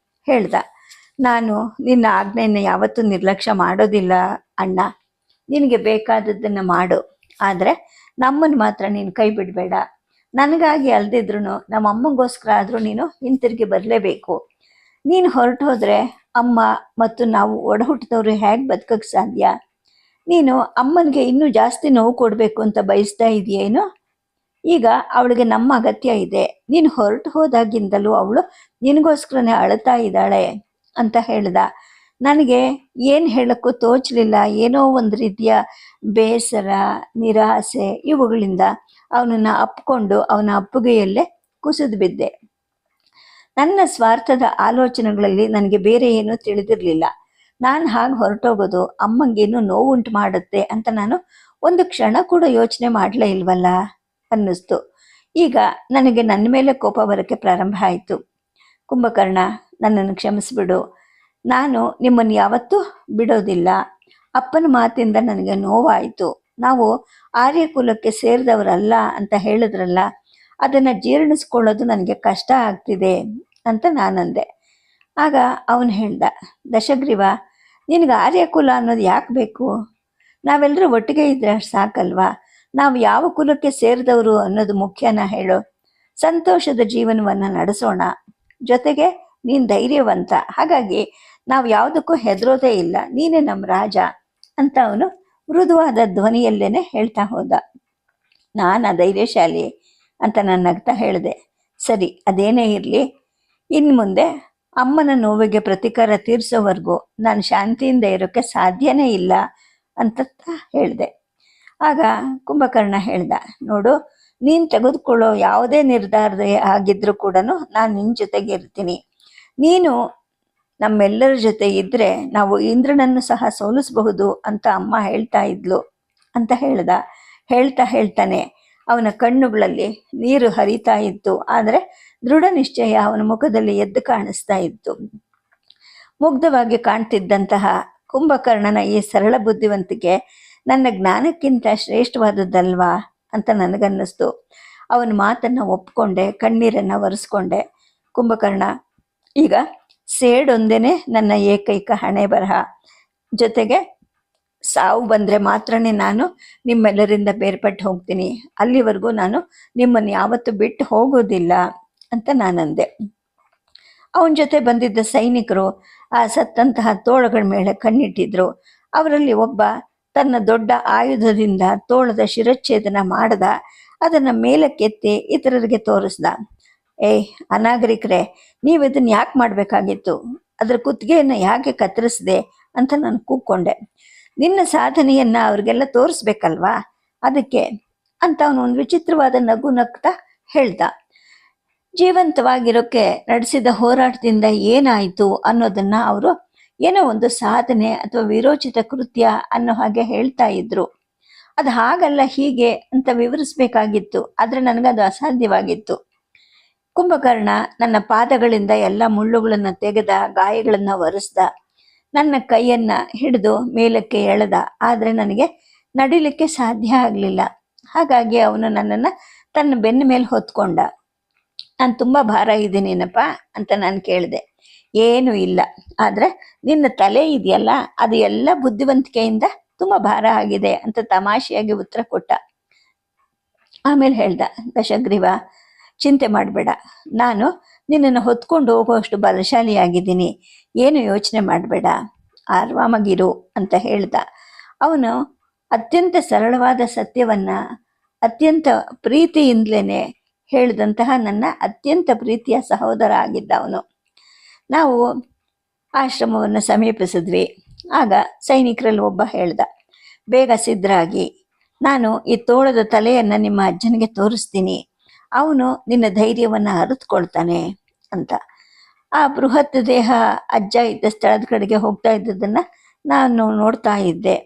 ಹೇಳ್ದ, ನಾನು ನಿನ್ನ ಆಜ್ಞೆಯನ್ನು ಯಾವತ್ತೂ ನಿರ್ಲಕ್ಷ್ಯ ಮಾಡೋದಿಲ್ಲ ಅಣ್ಣ. ನಿನಗೆ ಬೇಕಾದದ್ದನ್ನು ಮಾಡು, ಆದರೆ ನಮ್ಮನ್ನು ಮಾತ್ರ ನೀನು ಕೈ ಬಿಡಬೇಡ. ನನಗಾಗಿ ಅಲ್ದಿದ್ರು ನಮ್ಮ ಅಮ್ಮಗೋಸ್ಕರ ಆದರೂ ನೀನು ಹಿಂತಿರುಗಿ ಬರಲೇಬೇಕು. ನೀನು ಹೊರಟು ಹೋದರೆ ಅಮ್ಮ ಮತ್ತು ನಾವು ಒಡಹುಟ್ಟಿದವರು ಹೇಗೆ ಬದುಕಕ್ಕೆ ಸಾಧ್ಯ? ನೀನು ಅಮ್ಮನಿಗೆ ಇನ್ನೂ ಜಾಸ್ತಿ ನೋವು ಕೊಡಬೇಕು ಅಂತ ಬಯಸ್ತಾ ಇದೆಯೇನು? ಈಗ ಅವಳಿಗೆ ನಮ್ಮ ಅಗತ್ಯ ಇದೆ. ನೀನು ಹೊರಟು ಹೋದಾಗಿಂದಲೂ ಅವಳು ನಿನಗೋಸ್ಕರನೇ ಅಳ್ತಾ ಇದ್ದಾಳೆ ಅಂತ ಹೇಳ್ದ. ನನಗೆ ಏನು ಹೇಳೋಕ್ಕೂ ತೋಚಲಿಲ್ಲ. ಏನೋ ಒಂದು ರೀತಿಯ ಬೇಸರ, ನಿರಾಸೆ ಇವುಗಳಿಂದ ಅವನನ್ನು ಅಪ್ಕೊಂಡು ಅವನ ಅಪ್ಪುಗೆಯಲ್ಲೇ ಕುಸಿದು ಬಿದ್ದೆ. ನನ್ನ ಸ್ವಾರ್ಥದ ಆಲೋಚನೆಗಳಲ್ಲಿ ನನಗೆ ಬೇರೆ ಏನೂ ತಿಳಿದಿರಲಿಲ್ಲ. ನಾನು ಹಾಗೆ ಹೊರಟೋಗೋದು ಅಮ್ಮಂಗೇನು ನೋವುಂಟು ಮಾಡುತ್ತೆ ಅಂತ ನಾನು ಒಂದು ಕ್ಷಣ ಕೂಡ ಯೋಚನೆ ಮಾಡಲೇ ಇಲ್ವಲ್ಲ ಅನ್ನಿಸ್ತು. ಈಗ ನನಗೆ ನನ್ನ ಮೇಲೆ ಕೋಪ ಬರೋಕ್ಕೆ ಪ್ರಾರಂಭ ಆಯಿತು. ಕುಂಭಕರ್ಣ, ನನ್ನನ್ನು ಕ್ಷಮಿಸಿಬಿಡು. ನಾನು ನಿಮ್ಮನ್ನು ಯಾವತ್ತೂ ಬಿಡೋದಿಲ್ಲ. ಅಪ್ಪನ ಮಾತಿಂದ ನನಗೆ ನೋವಾಯಿತು. ನಾವು ಆರ್ಯಕುಲಕ್ಕೆ ಸೇರಿದವರಲ್ಲ ಅಂತ ಹೇಳಿದ್ರಲ್ಲ, ಅದನ್ನು ಜೀರ್ಣಿಸ್ಕೊಳ್ಳೋದು ನನಗೆ ಕಷ್ಟ ಆಗ್ತಿದೆ ಅಂತ ನಾನಂದೆ. ಆಗ ಅವನು ಹೇಳ್ದ, ದಶಗ್ರೀವ, ನಿನಗೆ ಆರ್ಯಕುಲ ಅನ್ನೋದು ಯಾಕೆ ಬೇಕು? ನಾವೆಲ್ಲರೂ ಒಟ್ಟಿಗೆ ಇದ್ರೆ ಸಾಕಲ್ವಾ? ನಾವು ಯಾವ ಕುಲಕ್ಕೆ ಸೇರಿದವರು ಅನ್ನೋದು ಮುಖ್ಯನ ಹೇಳು. ಸಂತೋಷದ ಜೀವನವನ್ನು ನಡೆಸೋಣ. ಜೊತೆಗೆ ನೀನು ಧೈರ್ಯವಂತ, ಹಾಗಾಗಿ ನಾವು ಯಾವುದಕ್ಕೂ ಹೆದರೋದೇ ಇಲ್ಲ. ನೀನೇ ನಮ್ಮ ರಾಜ ಅಂತ ಅವನು ಮೃದುವಾದ ಧ್ವನಿಯಲ್ಲೇನೆ ಹೇಳ್ತಾ ಹೋದ. ನಾನು ಧೈರ್ಯಶಾಲಿ ಅಂತ ನಾನು ನಗ್ತಾ ಹೇಳಿದೆ. ಸರಿ, ಅದೇನೇ ಇರಲಿ, ಇನ್ನು ಮುಂದೆ ಅಮ್ಮನ ನೋವಿಗೆ ಪ್ರತೀಕಾರ ತೀರಿಸೋವರೆಗೂ ನಾನು ಶಾಂತಿಯಿಂದ ಇರೋಕ್ಕೆ ಸಾಧ್ಯನೇ ಇಲ್ಲ ಅಂತ ಹೇಳಿದೆ. ಆಗ ಕುಂಭಕರ್ಣ ಹೇಳ್ದ, ನೋಡು, ನೀನು ತೆಗೆದುಕೊಳ್ಳೋ ಯಾವುದೇ ನಿರ್ಧಾರ ಆಗಿದ್ರೂ ಕೂಡ ನಾನು ನಿನ್ನ ಜೊತೆಗೆ ಇರ್ತೀನಿ. ನೀನು ನಮ್ಮೆಲ್ಲರ ಜೊತೆ ಇದ್ದರೆ ನಾವು ಇಂದ್ರನನ್ನು ಸಹ ಸೋಲಿಸಬಹುದು ಅಂತ ಅಮ್ಮ ಹೇಳ್ತಾ ಇದ್ಲು ಅಂತ ಹೇಳ್ತಾನೆ ಅವನ ಕಣ್ಣುಗಳಲ್ಲಿ ನೀರು ಹರಿತಾ ಇತ್ತು. ಆದರೆ ದೃಢ ನಿಶ್ಚಯ ಅವನ ಮುಖದಲ್ಲಿ ಎದ್ದು ಕಾಣಿಸ್ತಾ ಇತ್ತು. ಮುಗ್ಧವಾಗಿ ಕಾಣ್ತಿದ್ದಂತಹ ಕುಂಭಕರ್ಣನ ಈ ಸರಳ ಬುದ್ಧಿವಂತಿಕೆ ನನ್ನ ಜ್ಞಾನಕ್ಕಿಂತ ಶ್ರೇಷ್ಠವಾದದ್ದಲ್ವಾ ಅಂತ ನನಗನ್ನಿಸ್ತು. ಅವನ ಮಾತನ್ನು ಒಪ್ಕೊಂಡೆ, ಕಣ್ಣೀರನ್ನು ಒರೆಸ್ಕೊಂಡೆ. ಕುಂಭಕರ್ಣ, ಈಗ ಸೇಡೊಂದೇನೆ ನನ್ನ ಏಕೈಕ ಹಣೆ ಬರಹ. ಜೊತೆಗೆ ಸಾವು ಬಂದರೆ ಮಾತ್ರನೇ ನಾನು ನಿಮ್ಮೆಲ್ಲರಿಂದ ಬೇರ್ಪಟ್ಟು ಹೋಗ್ತೀನಿ. ಅಲ್ಲಿವರೆಗೂ ನಾನು ನಿಮ್ಮನ್ನು ಯಾವತ್ತೂ ಬಿಟ್ಟು ಹೋಗೋದಿಲ್ಲ ಅಂತ ನಾನಂದೆ. ಅವನ ಜೊತೆ ಬಂದಿದ್ದ ಸೈನಿಕರು ಆ ಸತ್ತಂತಹ ತೋಳಗಳ ಮೇಲೆ ಕಣ್ಣಿಟ್ಟಿದ್ರು. ಅವರಲ್ಲಿ ಒಬ್ಬ ತನ್ನ ದೊಡ್ಡ ಆಯುಧದಿಂದ ತೋಳದ ಶಿರಚ್ಛೇದನ ಮಾಡ್ದ. ಅದನ್ನು ಮೇಲಕ್ಕೆತ್ತಿ ಇತರರಿಗೆ ತೋರಿಸ್ದ. ಅನಾಗರಿಕರೇ, ನೀವು ಇದನ್ನು ಯಾಕೆ ಮಾಡಬೇಕಾಗಿತ್ತು? ಅದರ ಕುತ್ತಿಗೆಯನ್ನು ಯಾಕೆ ಕತ್ತರಿಸಿದೆ ಅಂತ ನಾನು ಕೂಕ್ಕೊಂಡೆ. ನಿನ್ನ ಸಾಧನೆಯನ್ನು ಅವ್ರಿಗೆಲ್ಲ ತೋರಿಸ್ಬೇಕಲ್ವಾ, ಅದಕ್ಕೆ ಅಂತ ಅವನು ಒಂದು ವಿಚಿತ್ರವಾದ ನಗು ನಗ್ತಾ ಹೇಳ್ದ. ಜೀವಂತವಾಗಿರೋಕ್ಕೆ ನಡೆಸಿದ ಹೋರಾಟದಿಂದ ಏನಾಯಿತು ಅನ್ನೋದನ್ನು ಅವರು ಏನೋ ಒಂದು ಸಾಧನೆ ಅಥವಾ ವಿರೋಚಿತ ಕೃತ್ಯ ಅನ್ನೋ ಹಾಗೆ ಹೇಳ್ತಾ ಇದ್ರು. ಅದು ಹಾಗಲ್ಲ, ಹೀಗೆ ಅಂತ ವಿವರಿಸ್ಬೇಕಾಗಿತ್ತು. ಆದರೆ ನನಗದು ಅಸಾಧ್ಯವಾಗಿತ್ತು. ಕುಂಭಕರ್ಣ ನನ್ನ ಪಾದಗಳಿಂದ ಎಲ್ಲ ಮುಳ್ಳುಗಳನ್ನು ತೆಗೆದ, ಗಾಯಗಳನ್ನು ಒರೆಸ್ದ, ನನ್ನ ಕೈಯನ್ನು ಹಿಡಿದು ಮೇಲಕ್ಕೆ ಎಳೆದ. ಆದರೆ ನನಗೆ ನಡಿಲಿಕ್ಕೆ ಸಾಧ್ಯ ಆಗಲಿಲ್ಲ. ಹಾಗಾಗಿ ಅವನು ನನ್ನನ್ನು ತನ್ನ ಬೆನ್ನ ಮೇಲೆ ಹೊತ್ಕೊಂಡ. ನಾನು ತುಂಬ ಭಾರ ಇದ್ದೀನೇನಪ್ಪ ಅಂತ ನಾನು ಕೇಳಿದೆ. ಏನೂ ಇಲ್ಲ, ಆದರೆ ನಿನ್ನ ತಲೆ ಇದೆಯಲ್ಲ, ಅದು ಎಲ್ಲ ಬುದ್ಧಿವಂತಿಕೆಯಿಂದ ತುಂಬ ಭಾರ ಆಗಿದೆ ಅಂತ ತಮಾಷೆಯಾಗಿ ಉತ್ತರ ಕೊಟ್ಟ. ಆಮೇಲೆ ಹೇಳ್ದ, ದಶಗ್ರೀವ, ಚಿಂತೆ ಮಾಡಬೇಡ, ನಾನು ನಿನ್ನನ್ನು ಹೊತ್ಕೊಂಡು ಹೋಗುವಷ್ಟು ಬಲಶಾಲಿಯಾಗಿದ್ದೀನಿ, ಏನು ಯೋಚನೆ ಮಾಡಬೇಡ, ಆರಾಮಾಗಿರು ಅಂತ ಹೇಳ್ದ. ಅವನು ಅತ್ಯಂತ ಸರಳವಾದ ಸತ್ಯವನ್ನು ಅತ್ಯಂತ ಪ್ರೀತಿಯಿಂದಲೇ ಹೇಳಿದಂತಹ ನನ್ನ ಅತ್ಯಂತ ಪ್ರೀತಿಯ ಸಹೋದರ ಆಗಿದ್ದ ಅವನು. ನಾವು ಆಶ್ರಮವನ್ನು ಸಮೀಪಿಸಿದ್ವಿ. ಆಗ ಸೈನಿಕರಲ್ಲಿ ಒಬ್ಬ ಹೇಳ್ದ, ಬೇಗ ಸಿದ್ಧರಾಗಿ, ನಾನು ಈ ತೋಳದ ತಲೆಯನ್ನು ನಿಮ್ಮ ಅಜ್ಜನಿಗೆ ತೋರಿಸ್ತೀನಿ, ಅವನು ನಿನ್ನ ಧೈರ್ಯವನ್ನು ಅರಿತುಕೊಳ್ತಾನೆ ಅಂತ. ಆ ಬೃಹತ್ ದೇಹ ಅಜ್ಜ ಇದ್ದ ಸ್ಥಳದ ಕಡೆಗೆ ಹೋಗ್ತಾ ಇದ್ದದನ್ನು ನಾನು ನೋಡ್ತಾ ಇದ್ದೆ.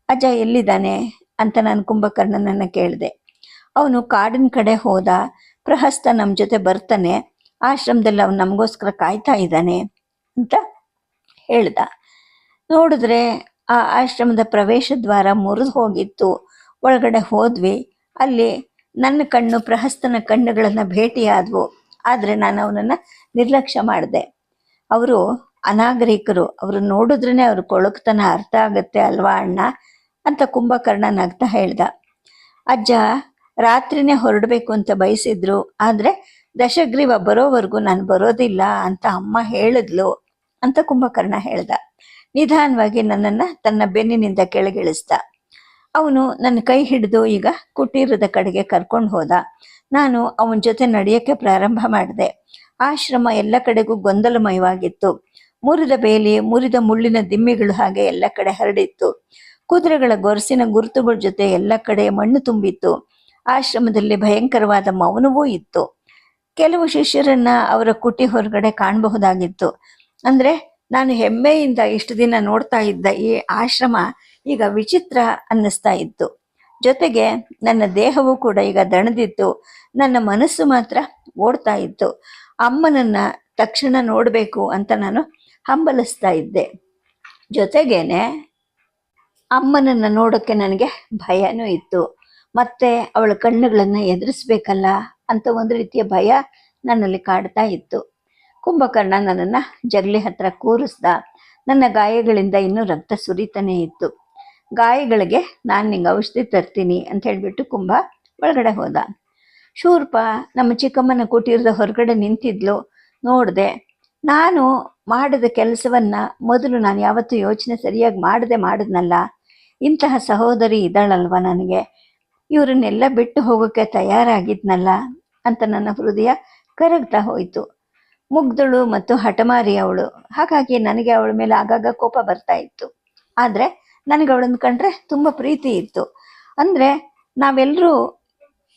ಅಜ್ಜ ಎಲ್ಲಿದ್ದಾನೆ ಅಂತ ನಾನು ಕುಂಭಕರ್ಣನನ್ನು ಕೇಳಿದೆ. ಅವನು ಕಾಡಿನ ಕಡೆ ಹೋದ. ಪ್ರಹಸ್ತ ನಮ್ಮ ಜೊತೆ ಬರ್ತಾನೆ, ಆಶ್ರಮದಲ್ಲಿ ಅವನು ನಮಗೋಸ್ಕರ ಕಾಯ್ತಾ ಇದ್ದಾನೆ ಅಂತ ಹೇಳ್ದ. ನೋಡಿದ್ರೆ ಆ ಆಶ್ರಮದ ಪ್ರವೇಶ ದ್ವಾರ ಮುರಿದು ಹೋಗಿತ್ತು. ಒಳಗಡೆ ಹೋದ್ವಿ. ಅಲ್ಲಿ ನನ್ನ ಕಣ್ಣು ಪ್ರಹಸ್ತನ ಕಣ್ಣುಗಳನ್ನು ಭೇಟಿಯಾದವು. ಆದರೆ ನಾನು ಅವನನ್ನು ನಿರ್ಲಕ್ಷ್ಯ ಮಾಡಿದೆ. ಅವರು ಅನಾಗರಿಕರು, ಅವರು ನೋಡಿದ್ರೇ ಅವ್ರ ಕೊಳಕ್ತನ ಅರ್ಥ ಆಗುತ್ತೆ ಅಲ್ವಾ ಅಣ್ಣ ಅಂತ ಕುಂಭಕರ್ಣ ನಗ್ತಾ ಹೇಳ್ದ. ಅಜ್ಜ ರಾತ್ರಿನೇ ಹೊರಡಬೇಕು ಅಂತ ಬಯಸಿದ್ರು, ಆದರೆ ದಶಗ್ರೀವ ಬರೋವರೆಗೂ ನಾನು ಬರೋದಿಲ್ಲ ಅಂತ ಅಮ್ಮ ಹೇಳಿದ್ಲು ಅಂತ ಕುಂಭಕರ್ಣ ಹೇಳ್ದ. ನಿಧಾನವಾಗಿ ನನ್ನನ್ನು ತನ್ನ ಬೆನ್ನಿನಿಂದ ಕೆಳಗಿಳಿಸ್ದ. ಅವನು ನನ್ನ ಕೈ ಹಿಡಿದು ಈಗ ಕುಟೀರದ ಕಡೆಗೆ ಕರ್ಕೊಂಡು ಹೋದ. ನಾನು ಅವನ ಜೊತೆ ನಡೆಯೋಕ್ಕೆ ಪ್ರಾರಂಭ ಮಾಡಿದೆ. ಆಶ್ರಮ ಎಲ್ಲ ಕಡೆಗೂ ಗೊಂದಲಮಯವಾಗಿತ್ತು. ಮುರಿದ ಬೇಲಿ, ಮುರಿದ ಮುಳ್ಳಿನ ದಿಮ್ಮಿಗಳು ಹಾಗೆ ಎಲ್ಲ ಕಡೆ ಹರಡಿತ್ತು. ಕುದುರೆಗಳ ಗೊರಸಿನ ಗುರುತುಗಳ ಜೊತೆ ಎಲ್ಲ ಕಡೆ ಮಣ್ಣು ತುಂಬಿತ್ತು. ಆಶ್ರಮದಲ್ಲಿ ಭಯಂಕರವಾದ ಮೌನವೂ ಇತ್ತು. ಕೆಲವು ಶಿಷ್ಯರನ್ನ ಅವರ ಕುಟಿ ಹೊರಗಡೆ ಕಾಣಬಹುದಾಗಿತ್ತು. ಅಂದರೆ ನಾನು ಹೆಮ್ಮೆಯಿಂದ ಇಷ್ಟು ದಿನ ನೋಡ್ತಾ ಇದ್ದ ಈ ಆಶ್ರಮ ಈಗ ವಿಚಿತ್ರ ಅನ್ನಿಸ್ತಾ ಇತ್ತು. ಜೊತೆಗೆ ನನ್ನ ದೇಹವೂ ಕೂಡ ಈಗ ದಣದಿತ್ತು. ನನ್ನ ಮನಸ್ಸು ಮಾತ್ರ ಓಡ್ತಾ ಇತ್ತು. ಅಮ್ಮನನ್ನ ತಕ್ಷಣ ನೋಡಬೇಕು ಅಂತ ನಾನು ಹಂಬಲಿಸ್ತಾ ಇದ್ದೆ. ಜೊತೆಗೇನೆ ಅಮ್ಮನನ್ನ ನೋಡೋಕ್ಕೆ ನನಗೆ ಭಯನೂ ಇತ್ತು. ಮತ್ತೆ ಅವಳ ಕಣ್ಣುಗಳನ್ನು ಎದುರಿಸ್ಬೇಕಲ್ಲ ಅಂತ ಒಂದು ರೀತಿಯ ಭಯ ನನ್ನಲ್ಲಿ ಕಾಡ್ತಾ ಇತ್ತು. ಕುಂಭಕರ್ಣ ನನ್ನನ್ನು ಜಗಲಿ ಹತ್ರ ಕೂರಿಸ್ದ. ನನ್ನ ಗಾಯಗಳಿಂದ ಇನ್ನೂ ರಕ್ತ ಸುರಿತಾನೇ ಇತ್ತು. ಗಾಯಗಳಿಗೆ ನಾನು ನಿಂಗೆ ಔಷಧಿ ತರ್ತೀನಿ ಅಂತ ಹೇಳಿಬಿಟ್ಟು ಕುಂಭ ಒಳಗಡೆ ಹೋದ. ಶೂರ್ಪ ನಮ್ಮ ಚಿಕ್ಕಮ್ಮನ ಕುಟೀರದ ಹೊರಗಡೆ ನಿಂತಿದ್ಲು. ನೋಡಿದೆ. ನಾನು ಮಾಡಿದ ಕೆಲಸವನ್ನು ಮೊದಲು ನಾನು ಯಾವತ್ತೂ ಯೋಚನೆ ಸರಿಯಾಗಿ ಮಾಡಿದ್ನಲ್ಲ. ಇಂತಹ ಸಹೋದರಿ ಇದ್ದಾಳಲ್ವ ನನಗೆ, ಇವರನ್ನೆಲ್ಲ ಬಿಟ್ಟು ಹೋಗೋಕ್ಕೆ ತಯಾರಾಗಿದ್ನಲ್ಲ ಅಂತ ನನ್ನ ಹೃದಯ ಕರಗ್ತಾ ಹೋಯಿತು. ಮುಗ್ಧಳು ಮತ್ತು ಹಠಮಾರಿ ಅವಳು. ಹಾಗಾಗಿ ನನಗೆ ಅವಳ ಮೇಲೆ ಆಗಾಗ ಕೋಪ ಬರ್ತಾ ಇತ್ತು. ಆದರೆ ನನಗೆ ಅವಳನ್ನು ಕಂಡ್ರೆ ತುಂಬ ಪ್ರೀತಿ ಇತ್ತು. ಅಂದರೆ ನಾವೆಲ್ಲರೂ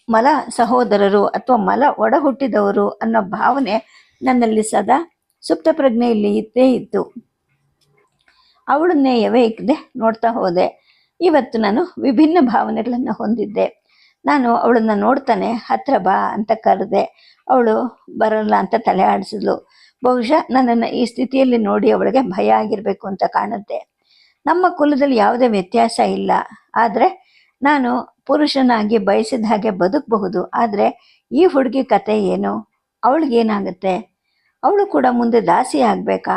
ಮಲ ಸಹೋದರರು ಅಥವಾ ಮಲ ಒಡ ಹುಟ್ಟಿದವರು ಅನ್ನೋ ಭಾವನೆ ನನ್ನಲ್ಲಿ ಸದಾ ಸುಪ್ತ ಪ್ರಜ್ಞೆಯಲ್ಲಿ ಇದ್ದೇ ಇತ್ತು. ಅವಳನ್ನೇ ಎವೆಯಿಕ್ಕದೆ ನೋಡ್ತಾ ಹೋದೆ. ಇವತ್ತು ನಾನು ವಿಭಿನ್ನ ಭಾವನೆಗಳನ್ನು ಹೊಂದಿದ್ದೆ. ನಾನು ಅವಳನ್ನು ನೋಡ್ತಾನೆ ಹತ್ರ ಬಾ ಅಂತ ಕರೆದೆ. ಅವಳು ಬರಲ್ಲ ಅಂತ ತಲೆ ಆಡಿಸಿದ್ಲು. ಬಹುಶಃ ನನ್ನನ್ನು ಈ ಸ್ಥಿತಿಯಲ್ಲಿ ನೋಡಿ ಅವಳಿಗೆ ಭಯ ಆಗಿರಬೇಕು ಅಂತ ಕಾಣುತ್ತೆ. ನಮ್ಮ ಕುಲದಲ್ಲಿ ಯಾವುದೇ ವ್ಯತ್ಯಾಸ ಇಲ್ಲ. ಆದರೆ ನಾನು ಪುರುಷನಾಗಿ ಬಯಸಿದ ಹಾಗೆ ಬದುಕಬಹುದು. ಆದರೆ ಈ ಹುಡುಗಿ ಕತೆ ಏನು? ಅವಳಿಗೇನಾಗುತ್ತೆ? ಅವಳು ಕೂಡ ಮುಂದೆ ದಾಸಿ ಆಗಬೇಕಾ?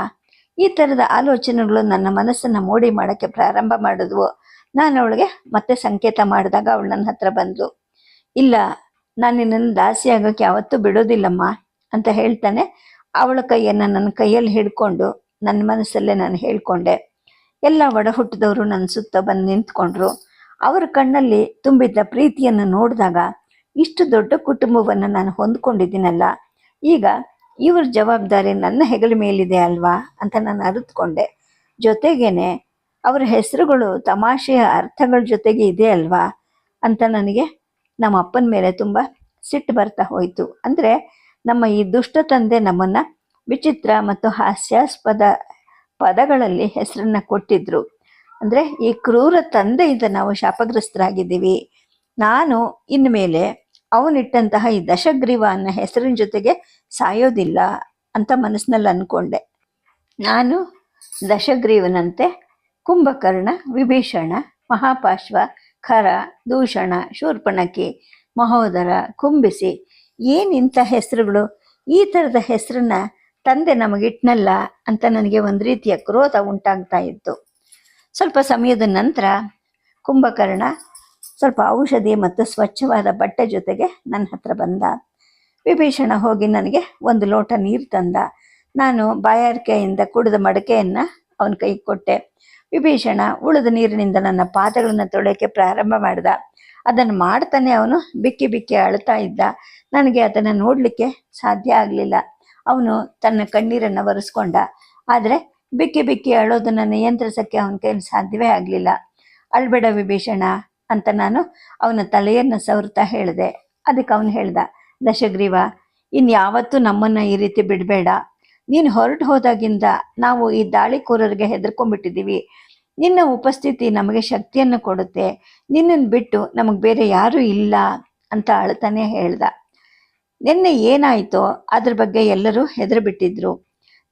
ಈ ಥರದ ಆಲೋಚನೆಗಳು ನನ್ನ ಮನಸ್ಸನ್ನು ಮೋಡಿ ಮಾಡೋಕ್ಕೆ ಪ್ರಾರಂಭ ಮಾಡಿದ್ವು. ನಾನು ಅವಳಿಗೆ ಮತ್ತೆ ಸಂಕೇತ ಮಾಡಿದಾಗ ಅವಳು ನನ್ನ ಹತ್ರ ಬಂದಳು. ಇಲ್ಲ, ನಾನು ನಿನ್ನನ್ನು ದಾಸಿ ಆಗೋಕ್ಕೆ ಯಾವತ್ತೂ ಬಿಡೋದಿಲ್ಲಮ್ಮ ಅಂತ ಹೇಳ್ತಾನೆ ಅವಳ ಕೈಯನ್ನು ನನ್ನ ಕೈಯಲ್ಲಿ ಹಿಡ್ಕೊಂಡು ನನ್ನ ಮನಸ್ಸಲ್ಲೇ ನಾನು ಹೇಳ್ಕೊಂಡೆ. ಎಲ್ಲ ಒಡ ಹುಟ್ಟಿದವರು ನನ್ನ ಸುತ್ತ ಬಂದು ನಿಂತ್ಕೊಂಡ್ರು. ಅವರ ಕಣ್ಣಲ್ಲಿ ತುಂಬಿದ್ದ ಪ್ರೀತಿಯನ್ನು ನೋಡಿದಾಗ ಇಷ್ಟು ದೊಡ್ಡ ಕುಟುಂಬವನ್ನು ನಾನು ಹೊಂದ್ಕೊಂಡಿದ್ದೀನಲ್ಲ, ಈಗ ಇವ್ರ ಜವಾಬ್ದಾರಿ ನನ್ನ ಹೆಗಲ ಮೇಲಿದೆ ಅಲ್ವಾ ಅಂತ ನಾನು ಅರಿತುಕೊಂಡೆ. ಜೊತೆಗೇನೆ ಅವರ ಹೆಸರುಗಳು ತಮಾಷೆಯ ಅರ್ಥಗಳ ಜೊತೆಗೆ ಇದೆ ಅಲ್ವಾ ಅಂತ ನನಗೆ ನಮ್ಮ ಅಪ್ಪನ ಮೇಲೆ ತುಂಬ ಸಿಟ್ಟು ಬರ್ತಾ ಹೋಯಿತು. ಅಂದರೆ ನಮ್ಮ ಈ ದುಷ್ಟ ತಂದೆ ನಮ್ಮನ್ನು ವಿಚಿತ್ರ ಮತ್ತು ಹಾಸ್ಯಾಸ್ಪದ ಪದಗಳಲ್ಲಿ ಹೆಸರನ್ನು ಕೊಟ್ಟಿದ್ರು. ಅಂದರೆ ಈ ಕ್ರೂರ ತಂದೆಯಿಂದ ನಾವು ಶಾಪಗ್ರಸ್ತರಾಗಿದ್ದೀವಿ. ನಾನು ಇನ್ಮೇಲೆ ಅವನಿಟ್ಟಂತಹ ಈ ದಶಗ್ರೀವ ಅನ್ನೋ ಹೆಸರಿನ ಜೊತೆಗೆ ಸಾಯೋದಿಲ್ಲ ಅಂತ ಮನಸ್ಸಿನಲ್ಲಿ ಅಂದ್ಕೊಂಡೆ. ನಾನು ದಶಗ್ರೀವನಂತೆ ಕುಂಭಕರ್ಣ, ವಿಭೀಷಣ, ಮಹಾಪಾಶ್ವ, ಖರ, ದೂಷಣ, ಶೂರ್ಪಣಖಿ, ಮಹೋದರ, ಕುಂಬಿಸಿ, ಏನಿಂಥ ಹೆಸರುಗಳು! ಈ ಥರದ ಹೆಸರನ್ನ ತಂದೆ ನಮಗಿಟ್ನಲ್ಲ ಅಂತ ನನಗೆ ಒಂದು ರೀತಿಯ ಕ್ರೋಧ ಉಂಟಾಗ್ತಾ ಇತ್ತು. ಸ್ವಲ್ಪ ಸಮಯದ ನಂತರ ಕುಂಭಕರ್ಣ ಸ್ವಲ್ಪ ಔಷಧಿ ಮತ್ತು ಸ್ವಚ್ಛವಾದ ಬಟ್ಟೆ ಜೊತೆಗೆ ನನ್ನ ಹತ್ರ ಬಂದ. ವಿಭೀಷಣ ಹೋಗಿ ನನಗೆ ಒಂದು ಲೋಟ ನೀರು ತಂದ. ನಾನು ಬಾಯಾರಿಕೆಯಿಂದ ಕುಡಿದ ಮಡಕೆಯನ್ನು ಅವನ ಕೈಗೆ ಕೊಟ್ಟೆ. ವಿಭೀಷಣ ಉಳಿದ ನೀರಿನಿಂದ ನನ್ನ ಪಾದಗಳನ್ನು ತೊಳೆಯೋಕ್ಕೆ ಪ್ರಾರಂಭ ಮಾಡಿದ. ಅದನ್ನು ಮಾಡ್ತಾನೆ ಅವನು ಬಿಕ್ಕಿ ಬಿಕ್ಕಿ ಅಳ್ತಾ ಇದ್ದ. ನನಗೆ ಅದನ್ನು ನೋಡಲಿಕ್ಕೆ ಸಾಧ್ಯ ಆಗಲಿಲ್ಲ. ಅವನು ತನ್ನ ಕಣ್ಣೀರನ್ನು ಒರೆಸ್ಕೊಂಡ. ಆದರೆ ಬಿಕ್ಕಿ ಬಿಕ್ಕಿ ಅಳೋದನ್ನು ನಿಯಂತ್ರಿಸೋಕ್ಕೆ ಅವನ ಕೈಯಲ್ಲಿ ಸಾಧ್ಯವೇ ಆಗಲಿಲ್ಲ. ಅಳ್ಬೇಡ ವಿಭೀಷಣ ಅಂತ ನಾನು ಅವನ ತಲೆಯನ್ನು ಸವರ್ತಾ ಹೇಳಿದೆ. ಅದಕ್ಕೆ ಅವನು ಹೇಳ್ದ, ದಶಗ್ರೀವ, ಇನ್ಯಾವತ್ತೂ ನಮ್ಮನ್ನು ಈ ರೀತಿ ಬಿಡಬೇಡ. ನೀನು ಹೊರಟು ಹೋದಾಗಿಂದ ನಾವು ಈ ದಾಳಿಕೋರರಿಗೆ ಹೆದರ್ಕೊಂಡ್ಬಿಟ್ಟಿದ್ದೀವಿ. ನಿನ್ನ ಉಪಸ್ಥಿತಿ ನಮಗೆ ಶಕ್ತಿಯನ್ನು ಕೊಡುತ್ತೆ. ನಿನ್ನನ್ನು ಬಿಟ್ಟು ನಮಗೆ ಬೇರೆ ಯಾರೂ ಇಲ್ಲ ಅಂತ ಅಳ್ತಾನೆ ಹೇಳ್ದ. ನಿನ್ನೆ ಏನಾಯಿತೋ ಅದ್ರ ಬಗ್ಗೆ ಎಲ್ಲರೂ ಹೆದರಿಬಿಟ್ಟಿದ್ರು.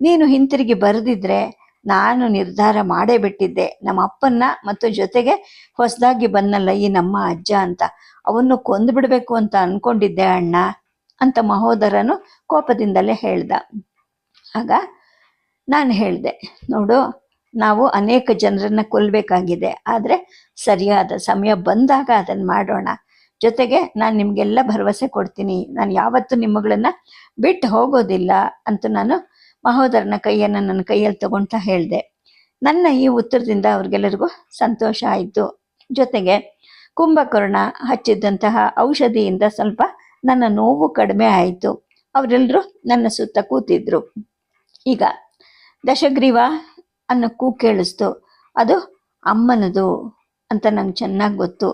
ನೀನು ಹಿಂತಿರುಗಿ ಬರೆದಿದ್ರೆ ನಾನು ನಿರ್ಧಾರ ಮಾಡೇ ಬಿಟ್ಟಿದ್ದೆ. ನಮ್ಮ ಅಪ್ಪನ್ನ ಮತ್ತು ಜೊತೆಗೆ ಹೊಸದಾಗಿ ಬಂದಲ್ಲ ಈ ನಮ್ಮ ಅಜ್ಜ ಅಂತ, ಅವನ್ನು ಕೊಂದು ಬಿಡಬೇಕು ಅಂತ ಅನ್ಕೊಂಡಿದ್ದೆ ಅಣ್ಣ ಅಂತ ಮಹೋದರನು ಕೋಪದಿಂದಲೇ ಹೇಳ್ದ. ಆಗ ನಾನು ಹೇಳಿದೆ, ನೋಡು, ನಾವು ಅನೇಕ ಜನರನ್ನ ಕೊಲ್ಲಬೇಕಾಗಿದೆ, ಆದರೆ ಸರಿಯಾದ ಸಮಯ ಬಂದಾಗ ಅದನ್ನು ಮಾಡೋಣ. ಜೊತೆಗೆ ನಾನು ನಿಮಗೆಲ್ಲ ಭರವಸೆ ಕೊಡ್ತೀನಿ, ನಾನು ಯಾವತ್ತೂ ನಿಮ್ಮಗಳನ್ನ ಬಿಟ್ಟು ಹೋಗೋದಿಲ್ಲ ಅಂತ ನಾನು ಮಹೋದರನ ಕೈಯನ್ನು ನನ್ನ ಕೈಯಲ್ಲಿ ತಗೊಳ್ತಾ ಹೇಳಿದೆ. ನನ್ನ ಈ ಉತ್ತರದಿಂದ ಅವ್ರಿಗೆಲ್ಲರಿಗೂ ಸಂತೋಷ ಆಯಿತು. ಜೊತೆಗೆ ಕುಂಭಕರ್ಣ ಹಚ್ಚಿದ್ದಂತಹ ಔಷಧಿಯಿಂದ ಸ್ವಲ್ಪ ನನ್ನ ನೋವು ಕಡಿಮೆ ಆಯಿತು. ಅವರೆಲ್ಲರೂ ನನ್ನ ಸುತ್ತ ಕೂತಿದ್ರು. ಈಗ ದಶಗ್ರೀವ ಅನ್ನೋ ಕೂಗು ಕೇಳಿಸ್ತು. ಅದು ಅಮ್ಮನದು ಅಂತ ನಂಗೆ ಚೆನ್ನಾಗಿ ಗೊತ್ತು.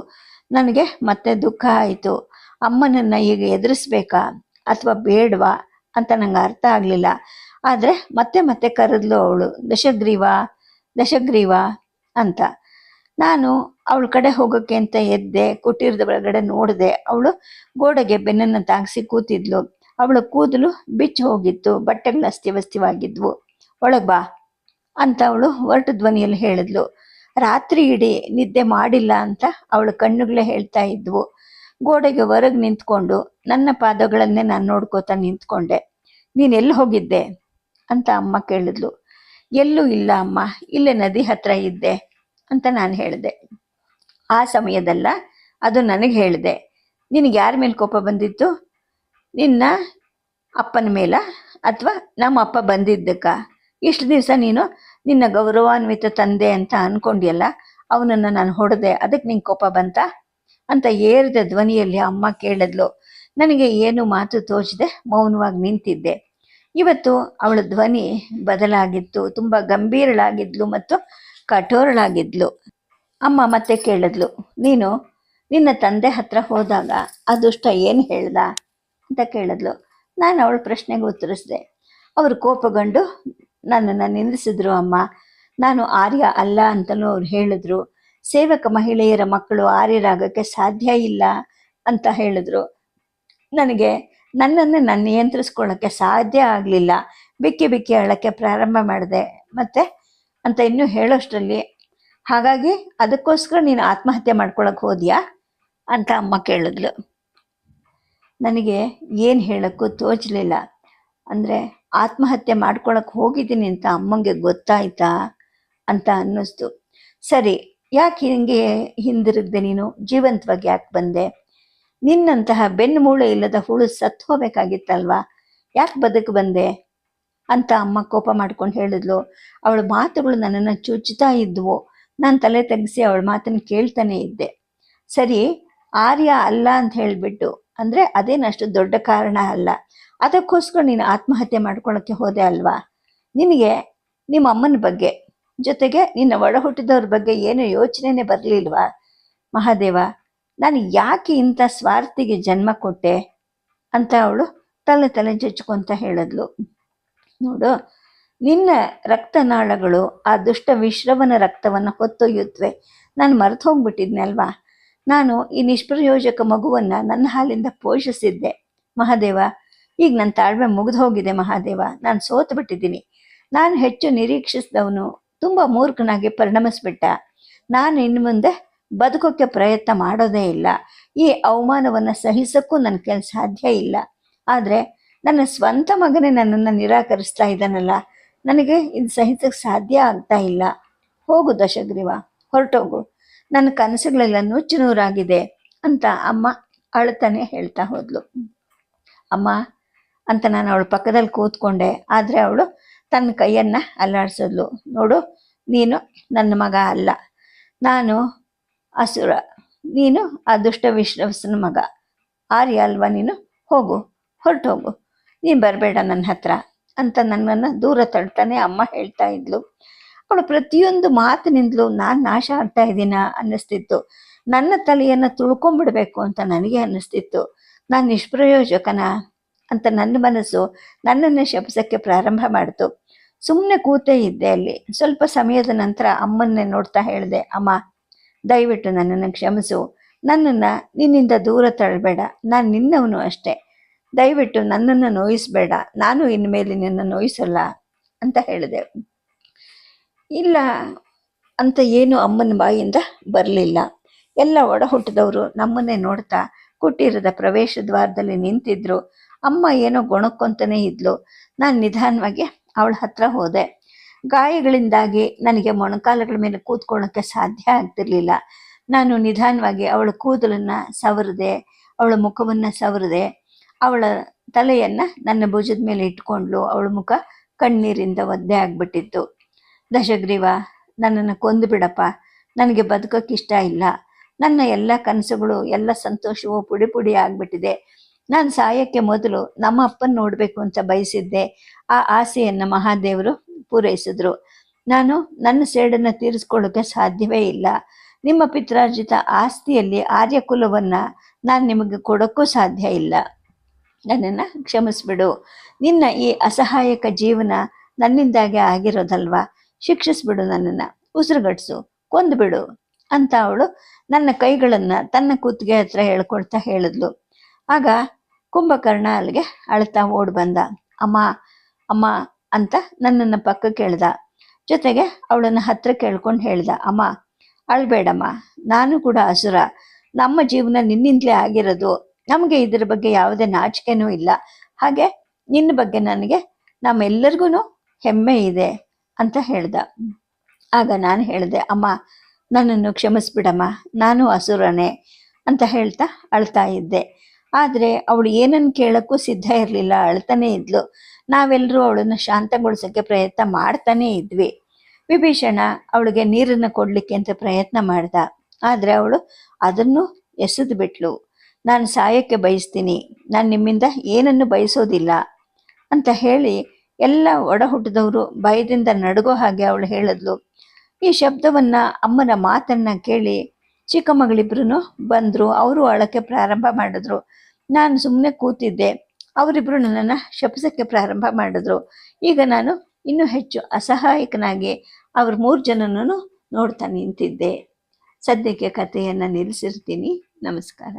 ನನಗೆ ಮತ್ತೆ ದುಃಖ ಆಯಿತು. ಅಮ್ಮನನ್ನು ಈಗ ಎದುರಿಸ್ಬೇಕಾ ಅಥವಾ ಬೇಡವಾ ಅಂತ ನಂಗೆ ಅರ್ಥ ಆಗಲಿಲ್ಲ. ಆದರೆ ಮತ್ತೆ ಮತ್ತೆ ಕರೆದ್ಲು ಅವಳು, ದಶಗ್ರೀವ ದಶಗ್ರೀವ ಅಂತ. ನಾನು ಅವಳ ಕಡೆ ಹೋಗೋಕ್ಕೆ ಅಂತ ಎದ್ದೆ. ಕುಟೀರದ ಒಳಗಡೆ ನೋಡಿದೆ. ಅವಳು ಗೋಡೆಗೆ ಬೆನ್ನನ್ನು ತಾಗಿಸಿ ಕೂತಿದ್ಲು. ಅವಳ ಕೂದಲು ಬಿಚ್ಚಿ ಹೋಗಿತ್ತು, ಬಟ್ಟೆಗಳು ಅಸ್ತಿವಸ್ತಿವಾಗಿದ್ವು. ಒಳಗೆ ಬಾ ಅಂತ ಅವಳು ಒರಟು ಧ್ವನಿಯಲ್ಲಿ ಹೇಳಿದ್ಲು. ರಾತ್ರಿ ಇಡೀ ನಿದ್ದೆ ಮಾಡಿಲ್ಲ ಅಂತ ಅವಳ ಕಣ್ಣುಗಳೇ ಹೇಳ್ತಾ ಇದ್ವು. ಗೋಡೆಗೆ ಹೊರಗೆ ನಿಂತ್ಕೊಂಡು ನನ್ನ ಪಾದಗಳನ್ನೇ ನಾನು ನೋಡ್ಕೋತಾ ನಿಂತ್ಕೊಂಡೆ. ನೀನು ಎಲ್ಲಿ ಹೋಗಿದ್ದೆ ಅಂತ ಅಮ್ಮ ಕೇಳಿದ್ಲು. ಎಲ್ಲೂ ಇಲ್ಲ ಅಮ್ಮ, ಇಲ್ಲೇ ನದಿ ಹತ್ರ ಇದ್ದೆ ಅಂತ ನಾನು ಹೇಳಿದೆ. ಆ ಸಮಯದಲ್ಲ, ಅದು ನನಗೆ ಹೇಳಿದೆ. ನಿನಗೆ ಯಾರ ಮೇಲೆ ಕೋಪ ಬಂದಿತ್ತು? ನಿನ್ನ ಅಪ್ಪನ ಮೇಲ ಅಥವಾ ನಮ್ಮ ಅಪ್ಪ ಬಂದಿದ್ದಕ್ಕ? ಇಷ್ಟು ದಿವಸ ನೀನು ನಿನ್ನ ಗೌರವಾನ್ವಿತ ತಂದೆ ಅಂತ ಅಂದ್ಕೊಂಡಿಯಲ್ಲ, ಅವನನ್ನು ನಾನು ಹೊಡೆದೆ, ಅದಕ್ಕೆ ನಿಂಗೆ ಕೋಪ ಬಂತ ಅಂತ ಏರಿದ ಧ್ವನಿಯಲ್ಲಿ ಅಮ್ಮ ಕೇಳಿದ್ಲು. ನನಗೆ ಏನು ಮಾತು ತೋಚದೆ ಮೌನವಾಗಿ ನಿಂತಿದ್ದೆ. ಇವತ್ತು ಅವಳ ಧ್ವನಿ ಬದಲಾಗಿತ್ತು. ತುಂಬ ಗಂಭೀರಳಾಗಿದ್ಲು ಮತ್ತು ಕಠೋರಳಾಗಿದ್ಲು. ಅಮ್ಮ ಮತ್ತೆ ಕೇಳಿದ್ಲು, ನೀನು ನಿನ್ನ ತಂದೆ ಹತ್ರ ಹೋದಾಗ ಆ ದುಷ್ಟ ಏನು ಹೇಳ್ದ ಅಂತ ಕೇಳಿದ್ಲು. ನಾನು ಅವಳ ಪ್ರಶ್ನೆಗೆ ಉತ್ತರಿಸಿದೆ. ಅವರು ಕೋಪಗೊಂಡು ನನ್ನನ್ನು ನಿಲ್ಲಿಸಿದ್ರು ಅಮ್ಮ. ನಾನು ಆರ್ಯ ಅಲ್ಲ ಅಂತಲೂ ಅವ್ರು ಹೇಳಿದ್ರು. ಸೇವಕ ಮಹಿಳೆಯರ ಮಕ್ಕಳು ಆರ್ಯರಾಗಕ್ಕೆ ಸಾಧ್ಯ ಇಲ್ಲ ಅಂತ ಹೇಳಿದ್ರು. ನನಗೆ ನನ್ನನ್ನು ನಾನು ನಿಯಂತ್ರಿಸ್ಕೊಳ್ಳೋಕ್ಕೆ ಸಾಧ್ಯ ಆಗಲಿಲ್ಲ. ಬಿಕ್ಕಿ ಬಿಕ್ಕಿ ಅಳಕ್ಕೆ ಪ್ರಾರಂಭ ಮಾಡಿದೆ ಮತ್ತೆ ಅಂತ ಇನ್ನೂ ಹೇಳೋಷ್ಟರಲ್ಲಿ, ಹಾಗಾಗಿ ಅದಕ್ಕೋಸ್ಕರ ನೀನು ಆತ್ಮಹತ್ಯೆ ಮಾಡ್ಕೊಳಕ್ಕೆ ಹೋದ್ಯಾ ಅಂತ ಅಮ್ಮ ಕೇಳಿದ್ಲು. ನನಗೆ ಏನು ಹೇಳೋಕ್ಕೂ ತೋಚಲಿಲ್ಲ. ಅಂದರೆ ಆತ್ಮಹತ್ಯೆ ಮಾಡ್ಕೊಳಕ್ಕೆ ಹೋಗಿದ್ದೀನಿ ಅಂತ ಅಮ್ಮಂಗೆ ಗೊತ್ತಾಯ್ತಾ ಅಂತ ಅನ್ನಿಸ್ತು. ಸರಿ, ಯಾಕೆ ಹಿಂಗೆ ಹಿಂದಿರುಗ್ದೆ ನೀನು? ಜೀವಂತವಾಗಿ ಯಾಕೆ ಬಂದೆ? ನಿನ್ನಂತಹ ಬೆನ್ನು ಮೂಳೆ ಇಲ್ಲದ ಹುಳು ಸತ್ತು ಹೋಗಬೇಕಾಗಿತ್ತಲ್ವಾ, ಯಾಕೆ ಬದುಕು ಬಂದೆ ಅಂತ ಅಮ್ಮ ಕೋಪ ಮಾಡ್ಕೊಂಡು ಹೇಳಿದ್ಲು. ಅವಳ ಮಾತುಗಳು ನನ್ನನ್ನು ಚುಚ್ಚುತ್ತಾ ಇದ್ವು. ನಾನು ತಲೆ ತೆಗೆಸಿ ಅವಳ ಮಾತನ್ನು ಕೇಳ್ತಾನೆ ಇದ್ದೆ. ಸರಿ, ಆರ್ಯ ಅಲ್ಲ ಅಂತ ಹೇಳಿಬಿಟ್ಟು ಅಂದರೆ ಅದೇನಷ್ಟು ದೊಡ್ಡ ಕಾರಣ ಅಲ್ಲ, ಅದಕ್ಕೋಸ್ಕರ ನೀನು ಆತ್ಮಹತ್ಯೆ ಮಾಡ್ಕೊಳ್ಳೋಕ್ಕೆ ಹೋದೆ ಅಲ್ವಾ? ನಿನಗೆ ನಿಮ್ಮ ಅಮ್ಮನ ಬಗ್ಗೆ ಜೊತೆಗೆ ನಿನ್ನ ಒಡ ಹುಟ್ಟಿದವ್ರ ಬಗ್ಗೆ ಏನು ಯೋಚನೆನೇ ಬರಲಿಲ್ವಾ? ಮಹಾದೇವ, ನಾನು ಯಾಕೆ ಇಂಥ ಸ್ವಾರ್ಥಿಗೆ ಜನ್ಮ ಕೊಟ್ಟೆ ಅಂತ ಅವಳು ತಲೆ ಜಜ್ಕೊಂತ ಹೇಳಿದ್ಲು. ನೋಡು, ನಿನ್ನ ರಕ್ತನಾಳಗಳು ಆ ದುಷ್ಟ ವಿಶ್ರವನ ರಕ್ತವನ್ನು ಹೊತ್ತೊಯ್ಯುತ್ತವೆ. ನಾನು ಮರೆತು ಹೋಗ್ಬಿಟ್ಟಿದ್ನೆ ಅಲ್ವಾ? ನಾನು ಈ ನಿಷ್ಪ್ರಯೋಜಕ ಮಗುವನ್ನು ನನ್ನ ಹಾಲಿಂದ ಪೋಷಿಸಿದ್ದೆ ಮಹಾದೇವ. ಈಗ ನನ್ನ ತಾಳ್ಮೆ ಮುಗಿದು ಹೋಗಿದೆ ಮಹಾದೇವ. ನಾನು ಸೋತು ಬಿಟ್ಟಿದ್ದೀನಿ. ನಾನು ಹೆಚ್ಚು ನಿರೀಕ್ಷಿಸಿದವನು ತುಂಬ ಮೂರ್ಖನಾಗಿ ಪರಿಣಮಿಸ್ಬಿಟ್ಟ. ನಾನು ಇನ್ನು ಮುಂದೆ ಬದುಕೋಕ್ಕೆ ಪ್ರಯತ್ನ ಮಾಡೋದೇ ಇಲ್ಲ. ಈ ಅವಮಾನವನ್ನು ಸಹಿಸೋಕ್ಕೂ ನನ್ನ ಕೈಲಿ ಸಾಧ್ಯ ಇಲ್ಲ. ಆದರೆ ನನ್ನ ಸ್ವಂತ ಮಗನೇ ನನ್ನನ್ನು ನಿರಾಕರಿಸ್ತಾ ಇದ್ದಾನಲ್ಲ, ನನಗೆ ಇದು ಸಹಿಸಕ್ಕೆ ಸಾಧ್ಯ ಆಗ್ತಾ ಇಲ್ಲ. ಹೋಗು ದಶಗ್ರೀವ, ಹೊರಟೋಗು. ನನ್ನ ಕನಸುಗಳೆಲ್ಲ ನುಚ್ಚು ನೂರಾಗಿದೆ ಅಂತ ಅಮ್ಮ ಅಳ್ತಾನೆ ಹೇಳ್ತಾ ಹೋದ್ಲು. ಅಮ್ಮ ಅಂತ ನಾನು ಅವಳ ಪಕ್ಕದಲ್ಲಿ ಕೂತ್ಕೊಂಡೆ. ಆದರೆ ಅವಳು ತನ್ನ ಕೈಯನ್ನು ಅಲ್ಲಾಡಿಸಿದ್ಲು. ನೋಡು, ನೀನು ನನ್ನ ಮಗ ಅಲ್ಲ, ನಾನು ಅಸುರ, ನೀನು ಆ ದುಷ್ಟ ವಿಶ್ರವಸನ ಮಗ. ಆರ್ಯ ಅಲ್ವಾ ನೀನು? ಹೋಗು, ಹೊರಟೋಗು, ನೀನು ಬರಬೇಡ ನನ್ನ ಹತ್ರ ಅಂತ ನನ್ನನ್ನು ದೂರ ತಳ್ತಾನೆ ಅಮ್ಮ ಹೇಳ್ತಾ ಇದ್ಲು. ಅವಳು ಪ್ರತಿಯೊಂದು ಮಾತಿನಿಂದಲೂ ನಾನು ನಾಶ ಆಗ್ತಾ ಇದ್ದೀನ ಅನ್ನಿಸ್ತಿತ್ತು. ನನ್ನ ತಲೆಯನ್ನು ತುಳ್ಕೊಂಡ್ಬಿಡ್ಬೇಕು ಅಂತ ನನಗೆ ಅನ್ನಿಸ್ತಿತ್ತು. ನಾನು ನಿಷ್ಪ್ರಯೋಜಕನ ಅಂತ ನನ್ನ ಮನಸ್ಸು ನನ್ನನ್ನು ಶಪಿಸೋಕ್ಕೆ ಪ್ರಾರಂಭ ಮಾಡಿತು. ಸುಮ್ಮನೆ ಕೂತೇ ಇದ್ದೆ ಅಲ್ಲಿ. ಸ್ವಲ್ಪ ಸಮಯದ ನಂತರ ಅಮ್ಮನ್ನೇ ನೋಡ್ತಾ ಹೇಳಿದೆ, ಅಮ್ಮ, ದಯವಿಟ್ಟು ನನ್ನನ್ನು ಕ್ಷಮಿಸು. ನನ್ನನ್ನು ನಿನ್ನಿಂದ ದೂರ ತಳ್ಳಬೇಡ. ನಾನು ನಿನ್ನವನು ಅಷ್ಟೆ. ದಯವಿಟ್ಟು ನನ್ನನ್ನು ನೋಯಿಸಬೇಡ, ನಾನು ಇನ್ಮೇಲೆ ನಿನ್ನ ನೋಯಿಸಲ್ಲ ಅಂತ ಹೇಳಿದೆ. ಇಲ್ಲ ಅಂತ ಏನು ಅಮ್ಮನ ಬಾಯಿಂದ ಬರಲಿಲ್ಲ. ಎಲ್ಲ ಒಡ ಹುಟ್ಟಿದವರು ನಮ್ಮನ್ನೇ ನೋಡ್ತಾ ಕುಟೀರದ ಪ್ರವೇಶ ದ್ವಾರದಲ್ಲಿ ನಿಂತಿದ್ರು. ಅಮ್ಮ ಏನೋ ಗೊಣಕ್ಕೊಂತಾನೇ ಇದ್ಲು. ನಾನು ನಿಧಾನವಾಗಿ ಅವಳ ಹತ್ರ ಹೋದೆ. ಗಾಯಗಳಿಂದಾಗಿ ನನಗೆ ಮೊಣಕಾಲುಗಳ ಮೇಲೆ ಕೂತ್ಕೊಳ್ಳೋಕ್ಕೆ ಸಾಧ್ಯ ಆಗ್ತಿರ್ಲಿಲ್ಲ. ನಾನು ನಿಧಾನವಾಗಿ ಅವಳ ಕೂದಲನ್ನು ಸವರಿದೆ, ಅವಳ ಮುಖವನ್ನು ಸವರಿದೆ. ಅವಳ ತಲೆಯನ್ನು ನನ್ನ ಭುಜದ ಮೇಲೆ ಇಟ್ಕೊಂಡ್ಲು. ಅವಳ ಮುಖ ಕಣ್ಣೀರಿಂದ ಒದ್ದೆ ಆಗ್ಬಿಟ್ಟಿತ್ತು. ದಶಗ್ರೀವ, ನನ್ನನ್ನು ಕೊಂದು ಬಿಡಪ್ಪ, ನನಗೆ ಬದುಕೋಕ್ಕಿಷ್ಟ ಇಲ್ಲ. ನನ್ನ ಎಲ್ಲ ಕನಸುಗಳು, ಎಲ್ಲ ಸಂತೋಷವೂ ಪುಡಿ ಪುಡಿ ಆಗಿಬಿಟ್ಟಿದೆ. ನಾನು ಸಾಯೋಕ್ಕೆ ಮೊದಲು ನಮ್ಮ ಅಪ್ಪನ ನೋಡಬೇಕು ಅಂತ ಬಯಸಿದ್ದೆ. ಆ ಆಸೆಯನ್ನು ಮಹಾದೇವರು ಪೂರೈಸಿದ್ರು. ನಾನು ನನ್ನ ಸೇಡನ್ನು ತೀರಿಸ್ಕೊಳ್ಳೋಕ್ಕೆ ಸಾಧ್ಯವೇ ಇಲ್ಲ. ನಿಮ್ಮ ಪಿತ್ರಾರ್ಜಿತ ಆಸ್ತಿಯಲ್ಲಿ ಆರ್ಯಕುಲವನ್ನು ನಾನು ನಿಮಗೆ ಕೊಡೋಕ್ಕೂ ಸಾಧ್ಯ ಇಲ್ಲ. ನನ್ನನ್ನು ಕ್ಷಮಿಸ್ಬಿಡು. ನಿನ್ನ ಈ ಅಸಹಾಯಕ ಜೀವನ ನನ್ನಿಂದಾಗೆ ಆಗಿರೋದಲ್ವಾ, ಶಿಕ್ಷಿಸ್ಬಿಡು, ನನ್ನನ್ನು ಉಸಿರುಗಟ್ಟಿಸು, ಕೊಂದುಬಿಡು ಅಂತ ಅವಳು ನನ್ನ ಕೈಗಳನ್ನು ತನ್ನ ಕುತ್ತಿಗೆ ಹತ್ರ ಹೇಳ್ಕೊಳ್ತಾ ಹೇಳಿದ್ಲು. ಆಗ ಕುಂಭಕರ್ಣ ಅಲ್ಲಿಗೆ ಅಳ್ತಾ ಓಡಿ ಬಂದ. ಅಮ್ಮ ಅಮ್ಮ ಅಂತ ನನ್ನನ್ನು ಪಕ್ಕಕ್ಕೆ ಎಳ್ದ. ಜೊತೆಗೆ ಅವಳನ್ನು ಹತ್ರ ಕೇಳ್ಕೊಂಡು ಹೇಳ್ದ, ಅಮ್ಮ ಅಳ್ಬೇಡಮ್ಮ, ನಾನು ಕೂಡ ಅಸುರ. ನಮ್ಮ ಜೀವನ ನಿನ್ನಿಂದಲೇ ಆಗಿರೋದು. ನಮಗೆ ಇದರ ಬಗ್ಗೆ ಯಾವುದೇ ನಾಚಿಕೆನೂ ಇಲ್ಲ. ಹಾಗೆ ನಿನ್ನ ಬಗ್ಗೆ ನನಗೆ ನಮ್ಮೆಲ್ಲರಿಗೂ ಹೆಮ್ಮೆ ಇದೆ ಅಂತ ಹೇಳ್ದ. ಆಗ ನಾನು ಹೇಳಿದೆ, ಅಮ್ಮ ನನ್ನನ್ನು ಕ್ಷಮಿಸ್ಬಿಡಮ್ಮ, ನಾನು ಅಸುರನೇ ಅಂತ ಹೇಳ್ತಾ ಅಳ್ತಾ ಇದ್ದೆ. ಆದರೆ ಅವಳು ಏನನ್ನು ಕೇಳೋಕ್ಕೂ ಸಿದ್ಧ ಇರಲಿಲ್ಲ, ಅಳ್ತಾನೇ ಇದ್ಲು. ನಾವೆಲ್ಲರೂ ಅವಳನ್ನು ಶಾಂತಗೊಳಿಸೋಕ್ಕೆ ಪ್ರಯತ್ನ ಮಾಡ್ತಾನೇ ಇದ್ವಿ. ವಿಭೀಷಣ ಅವಳಿಗೆ ನೀರನ್ನು ಕೊಡಲಿಕ್ಕೆ ಅಂತ ಪ್ರಯತ್ನ ಮಾಡ್ದ. ಆದರೆ ಅವಳು ಅದನ್ನು ಎಸೆದು ಬಿಟ್ಲು. ನಾನು ಸಾಯೋಕ್ಕೆ ಬಯಸ್ತೀನಿ, ನಾನು ನಿಮ್ಮಿಂದ ಏನನ್ನು ಬಯಸೋದಿಲ್ಲ ಅಂತ ಹೇಳಿ ಎಲ್ಲ ಒಡ ಹುಟ್ಟಿದವರು ಭಯದಿಂದ ನಡುಗೋ ಹಾಗೆ ಅವಳು ಹೇಳಿದ್ಲು. ಈ ಶಬ್ದವನ್ನು, ಅಮ್ಮನ ಮಾತನ್ನು ಕೇಳಿ ಚಿಕ್ಕ ಮಗಳಿಬ್ರು ಬಂದರು. ಅವರು ಅಳಕ್ಕೆ ಪ್ರಾರಂಭ ಮಾಡಿದ್ರು. ನಾನು ಸುಮ್ಮನೆ ಕೂತಿದ್ದೆ. ಅವರಿಬ್ಬರು ನನ್ನನ್ನು ಶಪಿಸೋಕ್ಕೆ ಪ್ರಾರಂಭ ಮಾಡಿದ್ರು. ಈಗ ನಾನು ಇನ್ನೂ ಹೆಚ್ಚು ಅಸಹಾಯಕನಾಗಿ ಅವ್ರ 3 ಜನನೂ ನೋಡ್ತಾ ನಿಂತಿದ್ದೆ. ಸದ್ಯಕ್ಕೆ ಕಥೆಯನ್ನು ನಿಲ್ಲಿಸಿರ್ತೀನಿ. ನಮಸ್ಕಾರ.